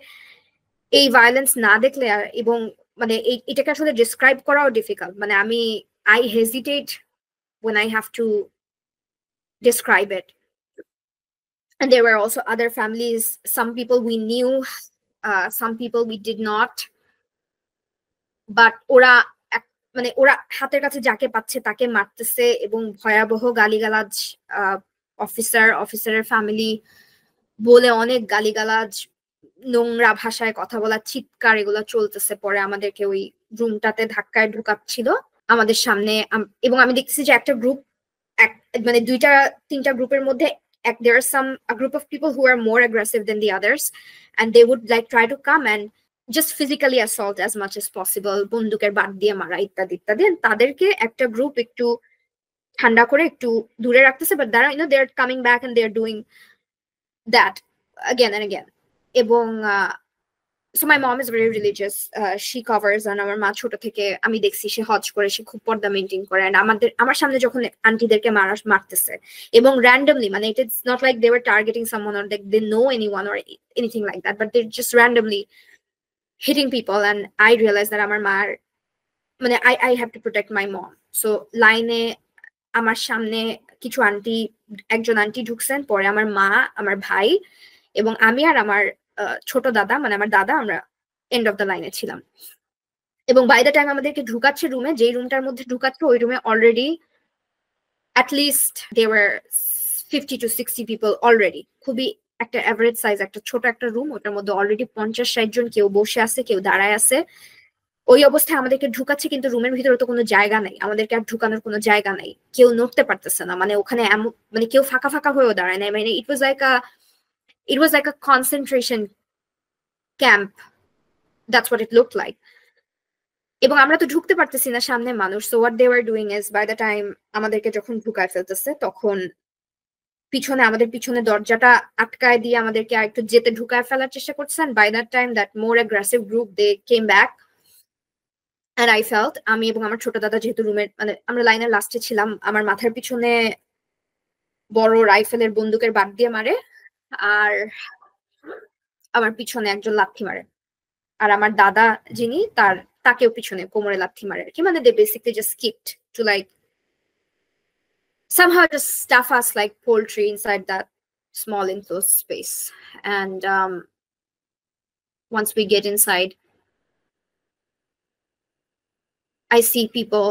এই ভায়োলেন্স না দেখলে, এবং মানে এটাকে আসলে ডিসক্রাইব করাও ডিফিকাল্ট। মানে I hesitate when I have to describe it. And there were also other families, some people we knew, some people we did not, but ওরা মানে ওরা হাতের কাছে যাকে পাচ্ছে তাকে মারতেছে এবং ভয়াবহ গালিগালাজ, অফিসারের ফ্যামিলি বলে অনেক গালিগালাজ, নোংরা ভাষায় কথা বলা, চিৎকার, এগুলো চলতেছে। পরে আমাদেরকে ওই রুমটাতে ধাক্কায় ঢুকাচ্ছিল আমাদের সামনে, এবং আমি দেখতেছি যে একটা গ্রুপ, মানে 2-3টা গ্রুপের মধ্যে there are a group of people who are more aggressive than the others, and they would like try to come and just physically assault as much as possible, বন্দুকের বাট দিয়ে মারা ইত্যাদি ইত্যাদি। তাদেরকে একটা গ্রুপ একটু ঠান্ডা করে একটু দূরে রাখতেছে, but they are coming back and they are doing that again and again. এবং so my mom is very religious, she covers, and আমার মা ছোট থেকে আমি দেখছি সে হজ করে, সে খুব পর্দা মেইনটেইন করে। and আমার সামনে যখন আন্টিদেরকে মারতেছে এবং randomly, মানে it's not like they were targeting someone or like they know anyone or anything like that, but they're just randomly hitting people, and I realized that আমার মার মানে I have to protect my mom. So লাইনে আমার সামনে কিছু একজন aunty ঢুকছেন, পরে আমার মা, আমার ভাই এবং আমি আর আমার ছোট দাদা, মানে আমার দাদা, আমরা এন্ড অফ দ্য লাইনে ছিলাম। এবং বাই দ্য টাইম আমাদেরকে ঢুকাচ্ছে রুমে, যেই রুমটার মধ্যে ঢুকাচ্ছে ওই রুমে already at least there were 50 to 60 people already. খুবই একটা এভারেজ সাইজ, একটা ছোট একটা রুম, ওটার মধ্যে অলরেডি 50-60 জন, কেউ বসে আছে, কেউ দাঁড়ায় আছে। ওই অবস্থায় আমাদেরকে ঢুকাচ্ছে, কিন্তু রুমের ভিতরে তো কোনো জায়গা নাই, আমাদেরকে আর ঢুকানোর কোনো জায়গা নাই, কেউ নড়তে পারতেছে না। মানে ওখানে মানে কেউ ফাঁকা ফাঁকা হয়েও দাঁড়ায় নাই, মানে it was like a concentration camp, that's what it looked like. এবং আমরা তো ঢুকতে পারতেছি না, সামনে মানুষ। So what they were doing is by the time আমাদেরকে যখন ঢুকায় ফেলতেছে, তখন আমাদের পিছনে দরজাটা আটকায় দিয়ে আমাদেরকে আর একটু যেতে ঢুকায় ফেলার চেষ্টা করছেন। By that time that more aggressive group they came back, and I felt, আমি এবং আমার ছোট দাদা যেহেতু রুমের মানে আমরা লাইনের লাস্টে ছিলাম, আমার মাথার পিছনে বড় রাইফেলের বন্দুকের বাট দিয়ে মারে, আর আমার পিছনে একজন লাথি মারে, আর আমার দাদা যিনি তাকেও পিছনে কোমরে লাথি মারে আর কি। মানে they basically just skipped to like somehow just stuff us like poultry inside that small enclosed space. And once we get inside, I see people,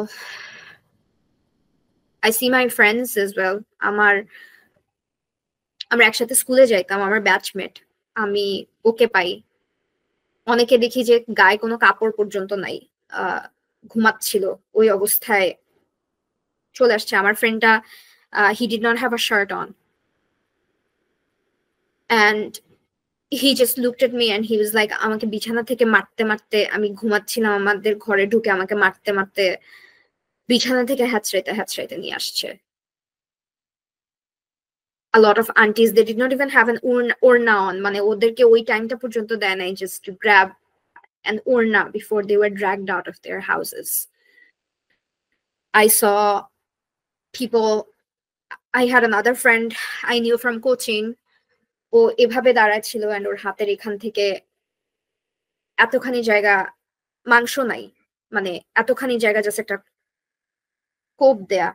I see my friends as well. আমরা একসাথে স্কুলে যাইতাম, আমার batchmate, আমি ওকে পাই। অনেকে দেখি যে গায়ে কোনো কাপড় পর্যন্ত নাই, ঘুমাচ্ছিল, ওই অবস্থায় চলে আসছে। আমার ফ্রেন্ডটা he did not have a shirt on, and he just looked at me and he was like, আমাকে বিছানা থেকে মারতে মারতে, আমি ঘুমাচ্ছিলাম আমাদের ঘরে ঢুকে আমাকে মারতে মারতে বিছানা থেকে হ্যাচড়াইতে হ্যাচড়াইতে নিয়ে আসছে। A lot of aunties, they did not even have an urna on, মানে ওদেরকে ওই টাইমটা পর্যন্ত দেয় নাই just to grab an urna before they were dragged out of their houses. I saw people, I had another friend I knew from coaching, ও এভাবে দাঁড়ায় ছিল and ওর হাতের এখান থেকে এতখানি জায়গা মাংস নাই, মানে এতখানি জায়গা জাস্ট একটা কোপ দেয়া।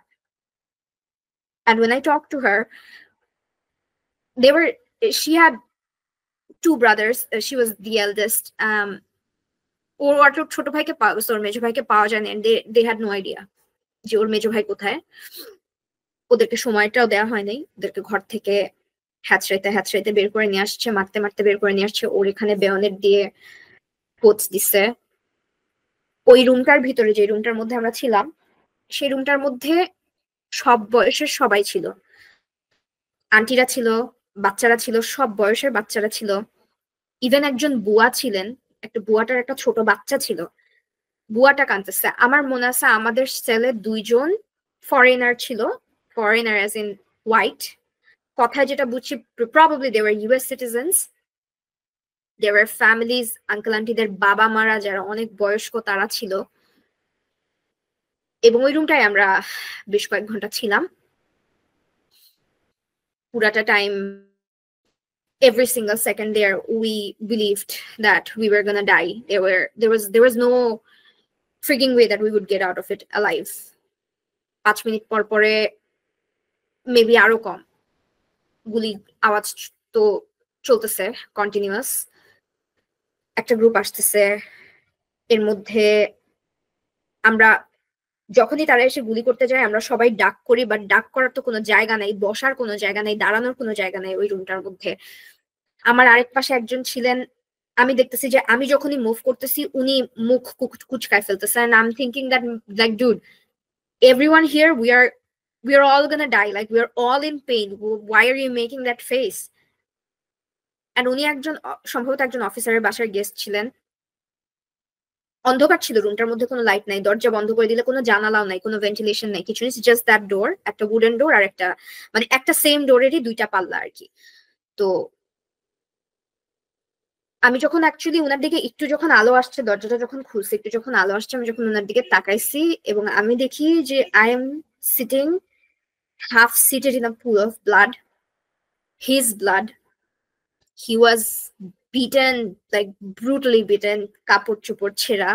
And when I talked to her, she had two brothers, she was the eldest. ওর ছোট ভাইকে ওর মেজো ভাইকে পাওয়া যায়নি, and they had no idea যে ওর মেজো ভাই কোথায়। ওদেরকে সময়টাও দেওয়া হয় নাই, ওদেরকে ঘর থেকে হ্যাচড়াইতে হ্যাচড়াইতে বের করে নিয়ে আসছে, মারতে মারতে বের করে নিয়ে আসছে। ওর এখানে বেয়নেট দিয়ে পোচ দিছে। ওই রুমটার ভিতরে, যে রুমটার মধ্যে আমরা ছিলাম, সেই রুমটার মধ্যে সব বয়সের সবাই ছিল, আন্টিরা ছিল, বাচ্চারা ছিল, সব বয়সের বাচ্চারা ছিল। ইভেন একজন বুয়া ছিলেন, একটা বুয়াটার একটা ছোট বাচ্চা ছিল, বুয়াটা কাঁদতেছে। আমার মনে আছে আমাদের সেলে 2 জন ফরেনার ছিল, ফরেনার অ্যাজ ইন হোয়াইট, কথায় যেটা বুঝছি probably they were US citizens, they were families, uncle আন্টিদের বাবা মারা যারা অনেক বয়স্ক তারা ছিল। এবং ওই রুমটায় আমরা বেশ কয়েক ঘন্টা ছিলাম, পুরাটা time every single second there we believed that we were gonna die. There was no freaking way that we would get out of it alive. 5 minute পর পরে মেবি আরো কম গুলি আওয়াজ তো চলতেছে কন্টিনিউয়াস। একটা গ্রুপ আসতেছে, এর মধ্যে আমরা যখনই তারা এসে গুলি করতে যায় আমরা সবাই ডাক করি, বাট ডাক করার তো কোনো জায়গা নাই, বসার কোনো জায়গা নাই, দাঁড়ানোর কোনো জায়গা নাই ওই রুমটার মধ্যে। আমার আরেক পাশে একজন ছিলেন, আমি দেখতেছি যে আমি যখনই মুভ করতেছি উনি মুখ কুচকায় ফেলতেছে, and I'm thinking that like dude, everyone here we are all gonna die, like we are all in pain, why are you making that face? And উনি একজন সম্ভবত একজন অফিসারের বাসার গেস্ট ছিলেন। অন্ধকার ছিল রুমটার মধ্যে, কোনো লাইট নাই, দরজা বন্ধ করে দিলে কোনো জানালাও নাই, কোনো ভেন্টিলেশন নাই, কিছু নেই, জাস্ট দ্যাট ডোর, একটা উডেন ডোর আর একটা মানে একটা সেম ডোরেরই 2টা পাল্লা আর কি। তো আমি যখন অ্যাকচুয়ালি ওনার দিকে একটু যখন আলো আসছে, দরজাটা যখন খুলছে, একটু যখন আলো আসছে, আমি যখন ওনার দিকে তাকাইছি এবং আমি দেখি যে I am sitting half seated in a pool of blood, his blood. He was beaten, like brutally beaten, কাপড় চোপড় ছেঁড়া,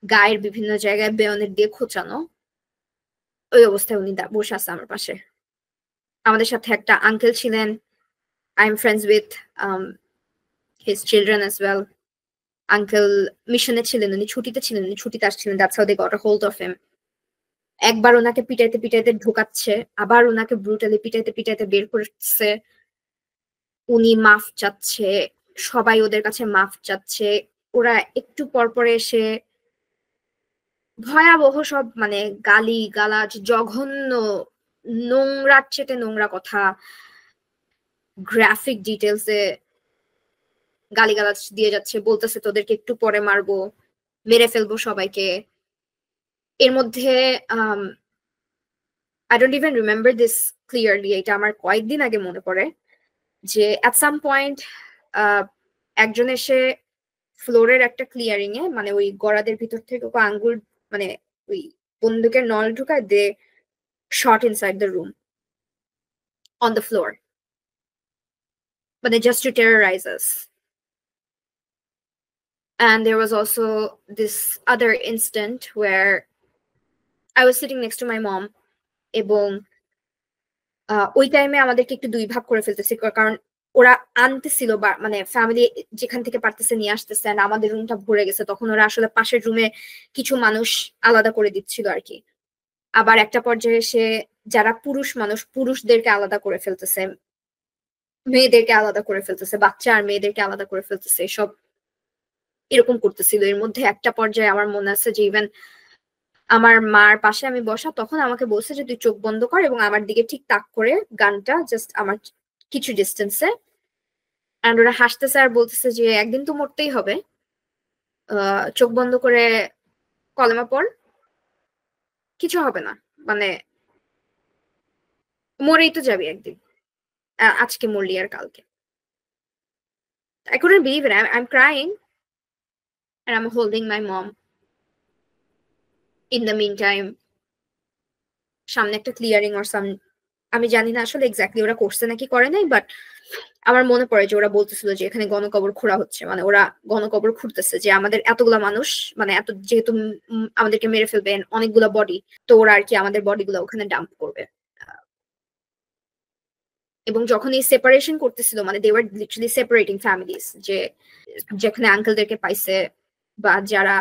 গায়ের বিভিন্ন জায়গায় বেয়নেট দিয়ে খোঁচানো। ওই অবস্থায় উনি বসে আছে আমার পাশে। আমাদের সাথে একটা আঙ্কেল ছিলেন, I am friends with his children as well. Uncle মিশনে ছিলেন, উনি ছুটিতে ছিলেন, উনি ছুটিতে আসছিলেন, that's how they got a hold of him. একবার ওনাকে পিটাইতে পিটাইতে ঢোকাচ্ছে, আবার ওনাকে ব্রুটালি পিটাইতে পিটাইতে বের করছে। উনি মাফ চাচ্ছে, সবাই ওদের কাছে মাফ চাচ্ছে। ওরা একটু পর পরে এসে ভয়াবহ সব মানে গালি গালাজ, জঘন্য, নোংরার চেতে নোংরা কথা, গ্রাফিক ডিটেলসে গালিগালাজ দিয়ে যাচ্ছে, বলতেছে তোদেরকে একটু পরে মারবো, মেরে ফেলবো সবাইকে। এর মধ্যে I don't even remember this clearly, এটা আমার কয়েকদিন আগে মনে পড়ে যে at some point একজন এসে ফ্লোরের একটা ক্লিয়ারিং এ, মানে ওই গড়াদের ভিতর থেকে আঙ্গুল মানে ওই বন্দুকের নল ঢুকায়, দে shot inside the room on the floor, মানে just to terrorize us. And there was also this other incident where I was sitting next to my mom, এবং ওই টাইমে আমাদেরকে একটু 2 ভাগ করে ফেলতেছে, কারণ ওরা আনতেছিল বা মানে ফ্যামিলি যেখান থেকে পারতেছে নিয়ে আসতেছে, আর আমাদের রুমটা ভরে গেছে। তখন ওরা আসলে পাশের রুমে কিছু মানুষ আলাদা করে দিচ্ছিল আর কি। আবার একটা পর্যায়ে এসে যারা পুরুষ মানুষ, পুরুষদেরকে আলাদা করে ফেলতেছে, মেয়েদেরকে আলাদা করে ফেলতেছে, বাচ্চা আর মেয়েদেরকে আলাদা করে ফেলতেছে, সব এরকম করতেছিল। এর মধ্যে একটা পর্যায়ে আমার মনে আছে যে ইভেন আমার মার পাশে আমি বসা, তখন আমাকে বলছে যে তুই চোখ বন্ধ কর এবং আমার দিকে ঠিক তাক করে গানটা জাস্ট আমার কিছু ডিস্টেন্সে অ্যান্ড ওরা হাসতেছে আর বলতেছে যে একদিন তো মরতেই হবে, চোখ বন্ধ করে কলেমা পড়, কিছু হবে না, মানে মরেই তো যাবি একদিন, আজকে মরলি আর কালকে। I couldn't believe it. I'm crying and I'm holding my mom. In the meantime, সামনে একটা ক্লিয়ারিং অর সাম, আমি জানি না আসলে এক্স্যাক্টলি ওরা করছে নাকি করে নাই, বাট আমার মনে পড়ে যে ওরা বলতেছিল যে এখানে গণকবর খোঁড়া হচ্ছে, মানে ওরা গণকবর খুঁড়তেছে, যে আমাদের এতগুলা মানুষ, মানে এত যেহেতু আমাদেরকে মেরে ফেলবে অনেকগুলা বডি, তো ওরা আর কি আমাদের বডি গুলা ওখানে ডাম্প করবে। এবং যখন এই সেপারেশন করতেছিল, মানে they were literally separating families, যে যেখানে আঙ্কেলদেরকে পাইছে বা যারা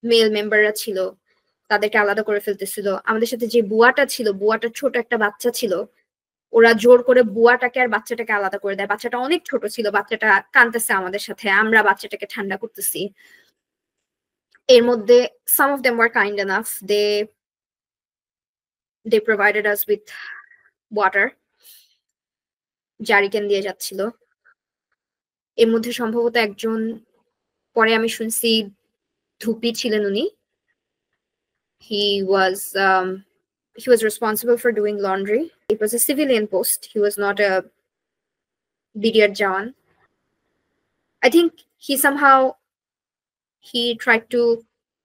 মেল মেম্বাররা ছিল তাদেরকে আলাদা করে ফেলতেছিল। আমাদের সাথে যে বুয়াটা ছিল, বুয়াটার ছোট একটা বাচ্চা ছিল, ওরা জোর করে বুয়াটাকে আর বাচ্চাটাকে আলাদা করে দেয়। বাচ্চাটা অনেক ছোট ছিল, বাচ্চাটা কাঁদতেছে আমাদের সাথে, আমরা বাচ্চাটাকে ঠান্ডা করতেছি। এর মধ্যে some of them were kind enough, they provided us with water, জারিকেন দিয়ে যাচ্ছিল। এর মধ্যে সম্ভবত একজন, পরে আমি শুনছি ধুপি ছিলেন উনি, he was um, he was responsible for doing laundry. It was a civilian post, he was not a BDR Jawan. I think he tried to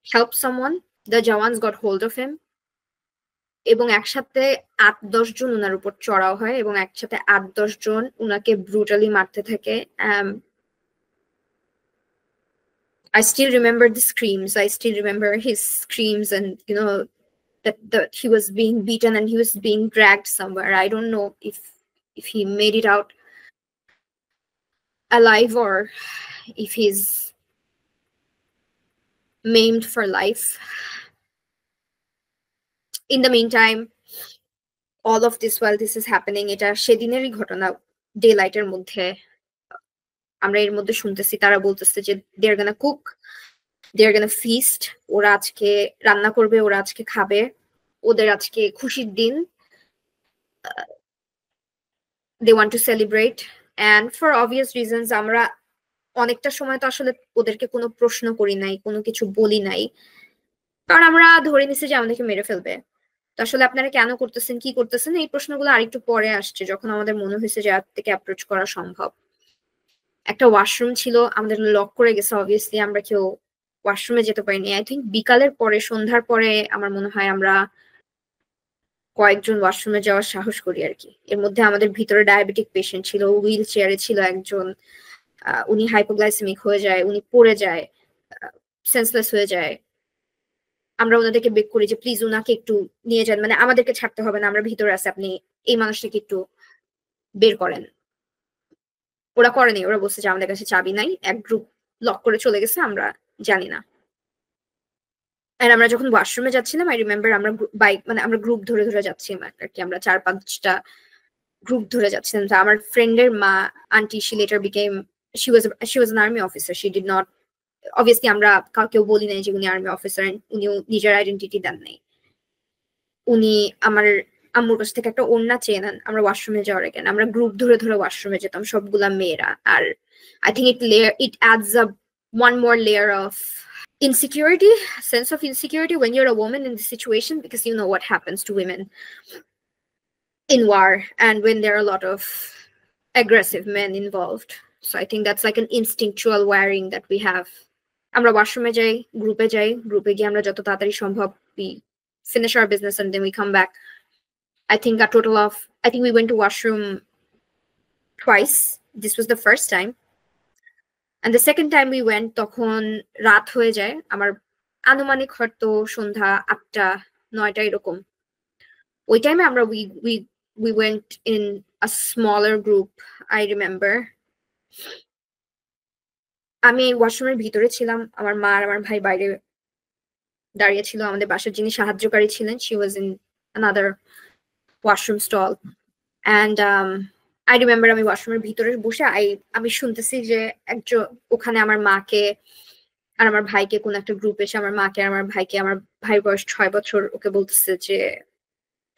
help someone, the Jawans got hold of him, এবং একসাথে ৮-১০ জন উনার উপর চড়াও হয় এবং একসাথে ৮-১০ জন উনাকে brutally মারতে থাকে। I still remember the screams, I still remember his screams, and you know that he was being beaten and he was being dragged somewhere. I don't know if he made it out alive or if he's maimed for life. In the meantime, all of this while this is happening, এটা সেদিনেরই ঘটনা, day লাইটের মধ্যে আমরা এর মধ্যে শুনতেছি তারা বলতেছে যে দে আর গোনা কুক, দে আর গোনা ফিস্ট, ওরা আজকে রান্না করবে, ওরা আজকে খাবে, ওদের আজকে খুশির দিন, they want to celebrate. And for obvious reasons আমরা অনেকটা সময় তো আসলে ওদেরকে কোনো প্রশ্ন করি নাই, কোনো কিছু বলি নাই, কারণ আমরা ধরে নিছি যে আমাদেরকে মেরে ফেলবে। তো আসলে আপনারা কেন করতেছেন, কি করতেছেন, এই প্রশ্নগুলো আরেকটু পরে আসছে, যখন আমাদের মনে হয়েছে যে আর থেকে অ্যাপ্রোচ করা সম্ভব। একটা ওয়াশরুম ছিল, আমাদের লক করে গেছে, অবভিয়াসলি আমরা কেউ ওয়াশরুমে যেতে পারিনি। আই থিঙ্ক বিকালের পরে, সন্ধ্যার পরে আমার মনে হয় আমরা কয়েকজন ওয়াশরুমে যাওয়ার সাহস করি আর কি। এর মধ্যে আমাদের ভিতরে ডায়াবেটিক পেশেন্ট ছিল, হুইল চেয়ারে ছিল একজন, উনি হাইপোগ্লাইসেমিক হয়ে যায়, উনি পড়ে যায়, সেন্সলেস হয়ে যায়। আমরা ওনাদেরকে বেক করি যে প্লিজ উনাকে একটু নিয়ে যান, মানে আমাদেরকে ছাড়তে হবে না, আমরা ভিতরে আছি, আপনি এই মানুষটাকে একটু বের করেন। ওরা করেনি, ওরা বলছে যে আমাদের কাছে চাবি নাই, এক গ্রুপ লক করে চলে গেছে, আমরা জানি না। আর আমরা যখন ওয়াশরুমে যাচ্ছিলাম, আই রিমেম্বার আমরা বাইক, মানে আমরা গ্রুপ ধরে ধরে যাচ্ছিলাম আর কি, আমরা ৪-৫টা গ্রুপ ধরে যাচ্ছিলাম। তো আমার ফ্রেন্ডের মা, aunty, she later became, she was an army officer, she did not, obviously আমরা কাউকেও বলি নাই যে উনি আর্মি অফিসার, উনিও নিজের আইডেন্টিটি দেন নাই। উনি আমার আম্মুর কাছ থেকে একটা ওড়না চেয়ে নেন আমরা ওয়াশরুমে যাওয়ার আগে। আমরা গ্রুপ ধরে ধরে ওয়াশরুমে যেতাম, সবগুলা মেয়েরা। আর I think it adds up one more layer of insecurity, sense of insecurity when you're a woman in this situation, because you know what happens to women in war and when there are a lot of aggressive men involved. So I think that's like an instinctual wiring that we have. আমরা ওয়াশরুমে যাই, গ্রুপে গিয়ে আমরা যত তাড়াতাড়ি সম্ভব we finish our business and then we come back. I think we went to washroom twice. This was the first time. And the second time we went, তখন রাত হয়ে যায়, আমার আনুমানিক হয়তো সন্ধ্যা ৮টা-৯টা এরকম। ওই টাইমে আমরা we went in a smaller group, I remember. আমি ওয়াশরুমের ভিতরে ছিলাম, আমার মা আর আমার ভাই বাইরে দাঁড়িয়ে ছিল, আমাদের বাসার যিনি সাহায্যকারী ছিলেন, she was in another washroom stall. And I remember আমি ওয়াশরুমের ভিতরে বসে আমি শুনতেছি যে একজন ওখানে আমার মাকে আর আমার ভাইকে, কোন একটা গ্রুপ এসে আমার মাকে আর আমার ভাইকে, আমার ভাইয়ের বয়স ৬ বছর, ওকে বলতেছে যে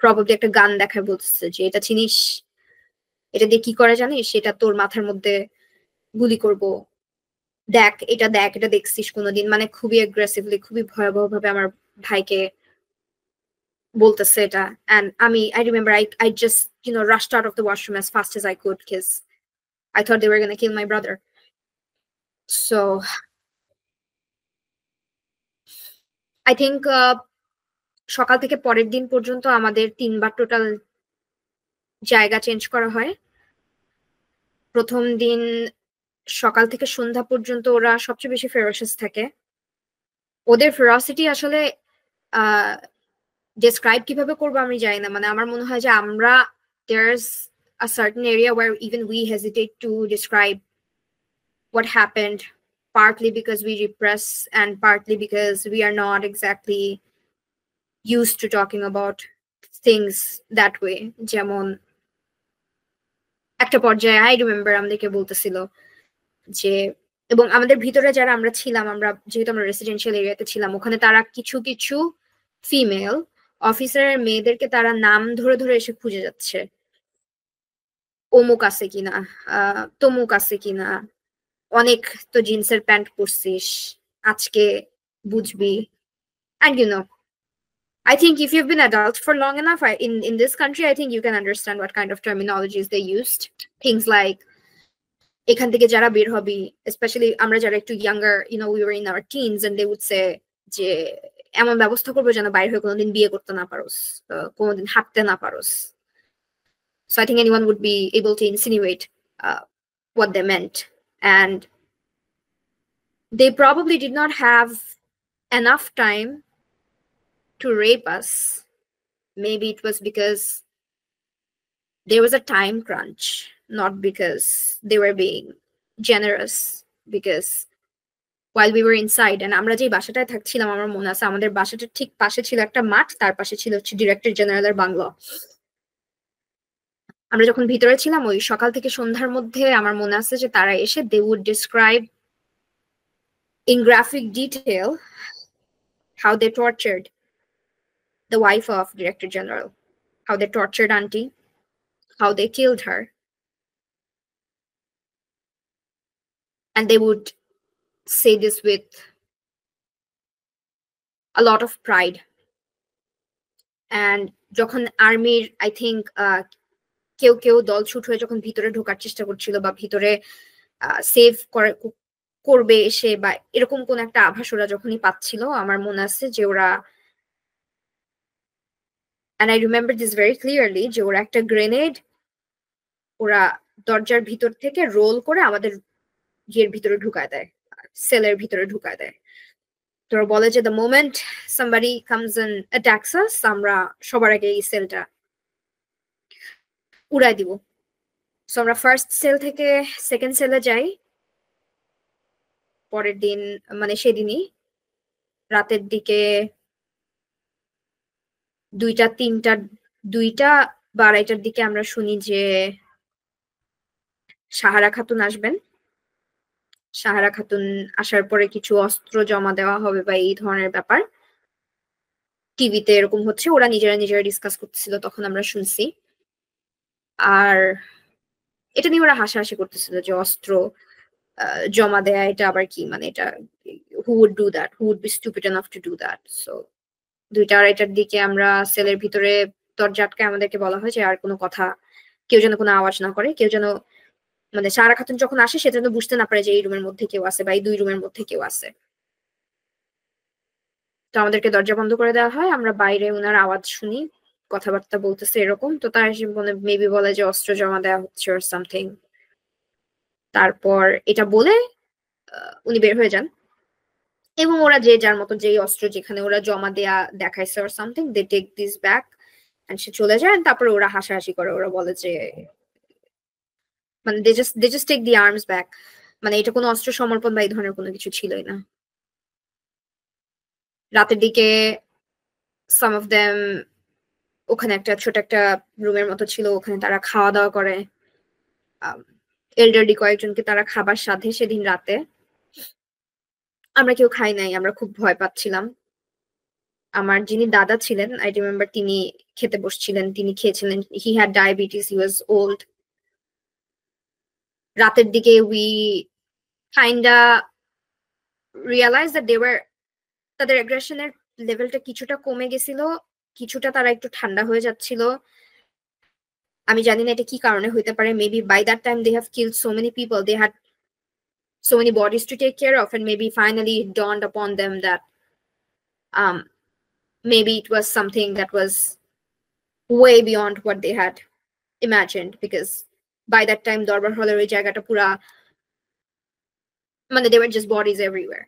প্রবাবলি একটা গান দেখায়, বলতেছে যে এটা চিনিস, এটা দিয়ে কি করে জানিস, সেটা তোর মাথার মধ্যে গুলি করব, দেখ এটা দেখ, এটা দেখছিস কোনোদিন, মানে খুবই অ্যাগ্রেসিভলি, খুবই ভয়াবহ ভাবে আমার ভাইকে বলতেছে এটা। And I remember I just, rushed out of the washroom as fast as I could because I thought they were going to kill my brother. So I think সকাল থেকে পরের দিন পর্যন্ত আমাদের 3 বার টোটাল জায়গা চেঞ্জ করা হয়। প্রথম দিন সকাল থেকে সন্ধ্যা পর্যন্ত ওরা সবচেয়ে বেশি ফেরোসিয়াস থাকে। ওদের ফেরোসিটি আসলে ডেসক্রাইব কিভাবে করবো আমি জানি না, মানে আমার মনে হয় যে আমরা there's a certain area where even we hesitate to describe what happened, partly because we repress and partly because we are not exactly used to talking about things that way. যেমন একটা পর্যায়ে আই রিমেম্বার আমাদেরকে বলতেছিল যে, এবং আমাদের ভিতরে যারা আমরা ছিলাম, আমরা যেহেতু আমরা রেসিডেন্সিয়াল এরিয়াতে ছিলাম, ওখানে তারা কিছু কিছু ফিমেল অফিসারের মেয়েদেরকে তারা নাম ধরে ধরে এসে খুঁজে যাচ্ছে, অমুক আছে কিনা, তমুক আছে কিনা, অনেক তো জিন্সের প্যান্ট পরছিস, আজকে বুঝবি। And I think if you've been adult for long enough, in this country, I think you can understand what kind of terminologies they used. Things like, এখান থেকে যারা বের হবি, স্পেশালি আমরা যারা একটু younger, we were in our teens, and they would say যে এমন ব্যবস্থা করবো যেন বাইরে হয়ে কোনোদিন বিয়ে করতে না পারোস, কোনোদিন হাঁটতে না পারোস। So I think anyone would be able to insinuate what they meant. And they probably did not have enough time to rape us. Maybe it was because there was a time crunch, not because they were being generous. Because while we were inside, and আমরা যে বাসাটায় থাকছিলাম, আমার মনে আছে আমাদের বাসাটার ঠিক পাশে ছিল একটা মাঠ, তার পাশে ছিল হচ্ছে ডিরেক্টর জেনারেলের বাংলো। আমরা যখন ভিতরে ছিলাম, ওই সকাল থেকে সন্ধ্যার মধ্যে আমার মনে আছে যে তারা এসে they would describe in graphic detail how they tortured the wife of Director General, how they tortured auntie, how they killed her. And they would say this with a lot of pride. And যখন আর্মির I think কেউ কেউ দলছুট হয়ে যখন ভিতরে ঢোকার চেষ্টা করছিল বা ভিতরে সেভ করবে এসে, বা এরকম কোন একটা আভাস ওরা যখনই পাচ্ছিল, আমার মনে আছে যে ওরা, and I remember this very clearly, যে ওরা একটা গ্রেনেড ওরা দরজার ভিতর থেকে রোল করে আমাদের ইয়ের ভিতরে ঢুকায় দেয়, সেলের ভিতরে ঢুকায় দেয়। তোরা বলে যে the moment somebody comes and attacks us, আমরা সবার আগে এই সেলটা উড়াই দিব। সো আমরা ফার্স্ট সেল থেকে সেকেন্ড সেলে যাই পরের দিন, মানে সেদিনই রাতের দিকে 2টা 3টা 2টা বা 2:30টার দিকে আমরা শুনি যে সাহারা খাতুন আসবেন। সাহারা খাতুন আসার পরে কিছু অস্ত্র জমা দেওয়া হবে বা এই ধরনের ব্যাপার টিভিতে এরকম হচ্ছে, ওরা নিজেরা ডিসকাস করতেছিল, তখন আমরা শুনছি। আর এটা নিয়ে ওরা হাসাহাসি করতেছিল যে অস্ত্র জমা দেয়া এটা আবার কি, মানে এটা who would do that, who would be stupid enough to do that. So 2টা 2:30টার দিকে আমরা সেলের ভিতরে দরজা আটকায় আমাদেরকে বলা হয় যে আর কোনো কথা, কেউ যেন কোনো আওয়াজ না করে, কেউ যেন, মানে সাহারা খাতুন যখন আসে সে যেন বুঝতে না পারে যে এই রুমের মধ্যে কেউ আছে বা এই 2 রুমের মধ্যে কেউ আছে। তো আমাদেরকে দরজা বন্ধ করে দেওয়া হয়, আমরা বাইরে ওনার আওয়াজ শুনি, কথাবার্তা বলতেছে এরকম। তো তার মেবি বলে যে অস্ত্র জমা দেওয়া হচ্ছে or something। তারপর এটা বলে উনি বের হয়ে যান, এবং ওরা যে যার মতো যেই অস্ত্র যেখানে ওরা জমা দেয়া দেখাইছে or something, they take this back and সে চলে যায়। তারপরে ওরা হাসাহাসি করে, ওরা বলে যে, মানে they just take the arms back, মানে এটা কোনো অস্ত্র সমর্পণ বা এই ধরনের কোনো কিছু ছিলই না। রাতের দিকে some of them, ওখানে একটা ছোট একটা রুমের মতো ছিল, ওখানে তারা খাওয়া দাওয়া করে। এল্ডারলি কয়েকজনকে তারা খাবার সাথে সেদিন রাতে, আমরা কেউ খাই নাই, আমরা খুব ভয় পাচ্ছিলাম। আমার যিনি দাদা ছিলেন আই রিমেম্বার তিনি খেতে বসছিলেন, তিনি খেয়েছিলেন, he had diabetes, he was old, রাতের দিকে we kinda realized that they were তাদের অ্যাগ্রেশনের লেভেলটা কিছুটা কমে গেছিল, কিছুটা তারা একটু ঠান্ডা হয়ে যাচ্ছিল। আমি জানি না এটা কি কারণে হইতে পারে। Maybe by that time they have killed so many people, they had so many bodies to take care of, and maybe finally it dawned upon them that um maybe it was something that was way beyond what they had imagined, because by that time দরবার হলের ওই জায়গাটা পুরা মানে they were just bodies everywhere.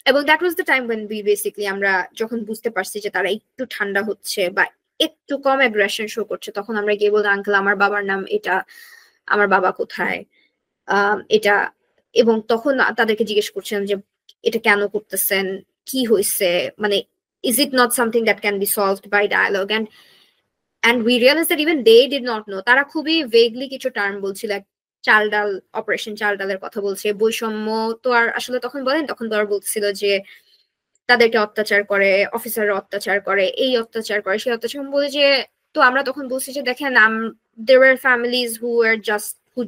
এবং that was the time when we basically আমরা যখন বুঝতে পারছি যে তারা একটু ঠান্ডা হচ্ছে বা একটু কম অ্যাগ্রেশন শো করছে, তখন আমরা গিয়ে বললাম আঙ্কেল আমার বাবার নাম এটা, আমার বাবা কোথায়, এটা। এবং তখন তাদেরকে জিজ্ঞেস করছেন যে এটা কেন করতেছেন, কি হয়েছে, মানে is it not something that can be solved by dialogue? And we realized that even they did not know. তারা খুবই ভেগলি কিছু টার্ম বলছিল, চাল ডাল, অপারেশন চাল ডালের কথা বলছে। বৈষম্য তো আর আসলে তখন বলেন, তখন তো আর বলছিল যে তাদেরকে অত্যাচার করে, অফিসাররা অত্যাচার করে, এই অত্যাচার করে, সেই অত্যাচার বলে যে। তো আমরা তখন বলছি যে দেখেন there were families who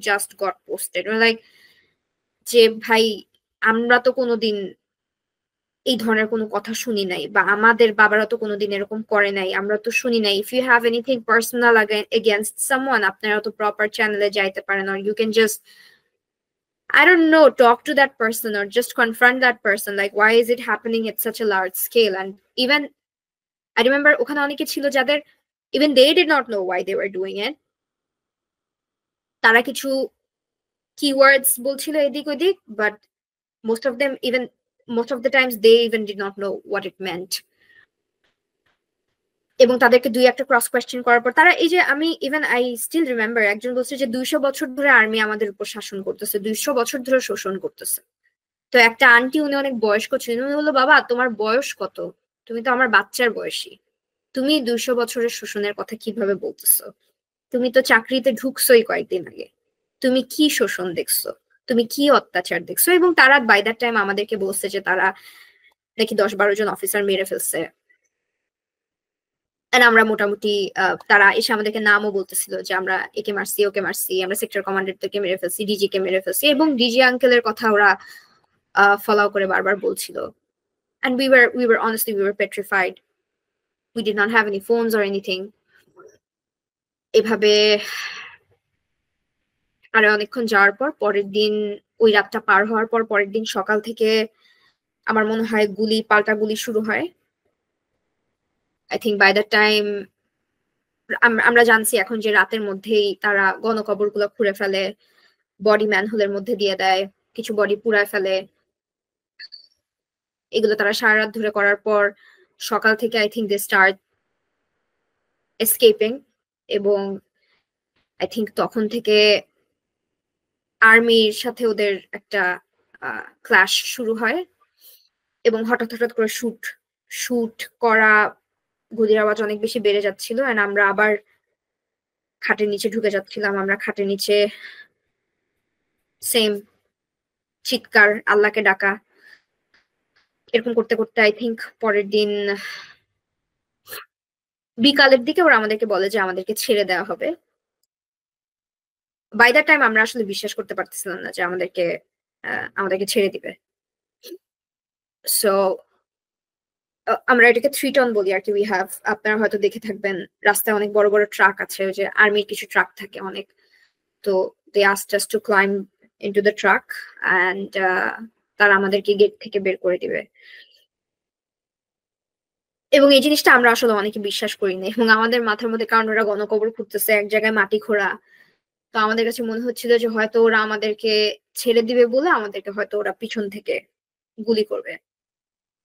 just got posted, like যে ভাই আমরা তো কোনোদিন এই ধরনের কোনো কথা শুনি নাই, বা আমাদের বাবারা তো কোনোদিন এরকম করে নাই, আমরা তো শুনি নাই। If you have anything personal against someone, আপনারা তো প্রপার চ্যানেলে যাইতে পারেন, or you can just, I don't know, talk to that person or just confront that person, like why is it happening at such a large scale? And even I remember ওখানে অনেকে ছিল যাদের even they did not know why they were doing it. তারা কিছু keywords বলছিল এদিক ওদিক, but most of the times they even did not know what it meant. এবং তাদেরকে দুই একটা ক্রস কোয়েশ্চেন করার পর তারা এই যে, আমি ইভেন আই স্টিল রিমেম্বার একজন বলছে যে 200 বছর ধরে আর্মি আমাদের উপর শাসন করতেছে, 200 বছর ধরে শোষণ করতেছে। তো একটা আন্টি, উনি অনেক বয়স্ক ছিলেন, উনি বললো বাবা তোমার বয়স কত, তুমি তো আমার বাচ্চার বয়সী, তুমি 200 বছরের শোষণের কথা কিভাবে বলতেছো? তুমি তো চাকরিতে ঢুকছোই কয়েকদিন আগে, তুমি কি শোষণ দেখছো, তুমি কি অত্যাচার দেখছো? এবং তারা বাই দ্যাট টাইম আমাদেরকে বলছে যে তারা নাকি 10-12 জন অফিসার মেরে ফেলছে। আমরা মোটামুটি তারা এসে আমাদেরকে নামও বলতেছিল যে আমরা একে মারছি, ওকে মারছি, আমরা সেক্টর কমান্ডারদেরকে মেরে ফেলছি, ডিজি কে মেরে ফেলছি, এবং ডিজি আঙ্কেলের কথা ওরা ফলো করে বারবার বলছিল। And we were honestly, we were petrified. We did not have any phones or anything. এভাবে আরে অনেকক্ষণ যাওয়ার পর পরের দিন, ওই রাতটা পার হওয়ার পর পরের দিন সকাল থেকে আমার মনে হয় পাল্টা গুলি শুরু হয়। I think by the time আমরা জানছি এখন যে রাতের মধ্যেই তারা গণকবর গুলো খুঁড়ে ফেলে, বডি ম্যানহোলের মধ্যে দিয়ে দেয়, কিছু বডি পুড়ায় ফেলে। এগুলো তারা সারা রাত ধরে করার পর সকাল থেকে I think they start escaping, এবং আই থিঙ্ক তখন থেকে আর্মির সাথে ওদের একটা ক্লাশ শুরু হয়, এবং হঠাৎ হঠাৎ করে শুট করা, গুলির আওয়াজ অনেক বেশি বেড়ে যাচ্ছিল। এন্ড আমরা আবার খাটের নিচে ঢুকে যাচ্ছিলাম, আমরা খাটের নিচে সেম চিৎকার, আল্লাহকে ডাকা, এরকম করতে করতে আই থিঙ্ক পরের দিন বিকালের দিকে ওরা আমাদেরকে বলে যে আমাদেরকে ছেড়ে দেওয়া হবে। বাই দ্যাট টাইম আমরা আসলে বিশ্বাস করতে পারতেছিলাম না যে আমাদেরকে ছেড়ে দিবে। সো আমরা এটাকে 3 টন বলি আর কি। উই হ্যাভ, আপনারা হয়তো দেখে থাকবেন রাস্তায় অনেক বড় বড় ট্রাক আছে, ওই যে আর্মির কিছু ট্রাক থাকে অনেক। তো they asked us to climb into the truck, and তারা আমাদেরকে গেট থেকে বের করে দিবে। এবং এই জিনিসটা আমরা আসলে অনেকে বিশ্বাস করি না, এবং আমাদের মাথার মধ্যে, কারণ ওরা গণকবর খুঁড়তেছে, এক জায়গায় মাটি খোঁড়া, তো আমাদের কাছে মনে হচ্ছিল যে হয়তো ওরা আমাদেরকে ছেড়ে দিবে বলে আমাদেরকে হয়তো ওরা পিছন থেকে গুলি করবে।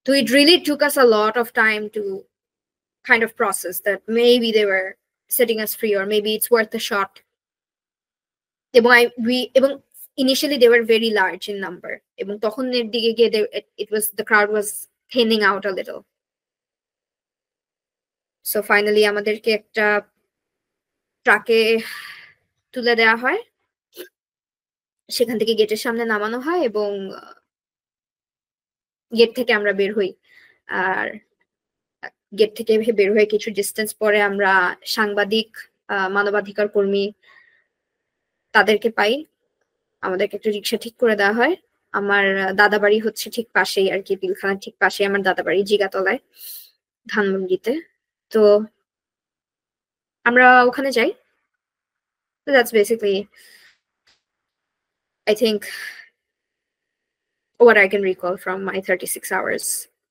তো it really took us a lot of time to kind of process that maybe they were setting us free, or maybe it's worth a shot. এবং initially they were very large in number, এবং তখনের দিকে গিয়ে the crowd was thinning out a little. So finally আমাদেরকে একটা ট্রাকে তুলে দেওয়া হয়, সেখান থেকে গেটের সামনে নামানো হয়, এবং গেট থেকে আমরা বের হই। আর গেট থেকে বের হয়ে কিছু ডিস্টেন্স পরে আমরা সাংবাদিক, মানবাধিকার কর্মী তাদেরকে পাই, আমাদেরকে একটা রিক্সা ঠিক করে দেওয়া হয়। আমার দাদা বাড়ি হচ্ছে ঠিক পাশেই আর কি, পিলখানার ঠিক পাশেই আমার দাদা বাড়ি, জিগাতলায়, ধানমন্ডিতে। তো আমরা ওখানে যাই। তো that's basically I think what I can recall from my 36 hours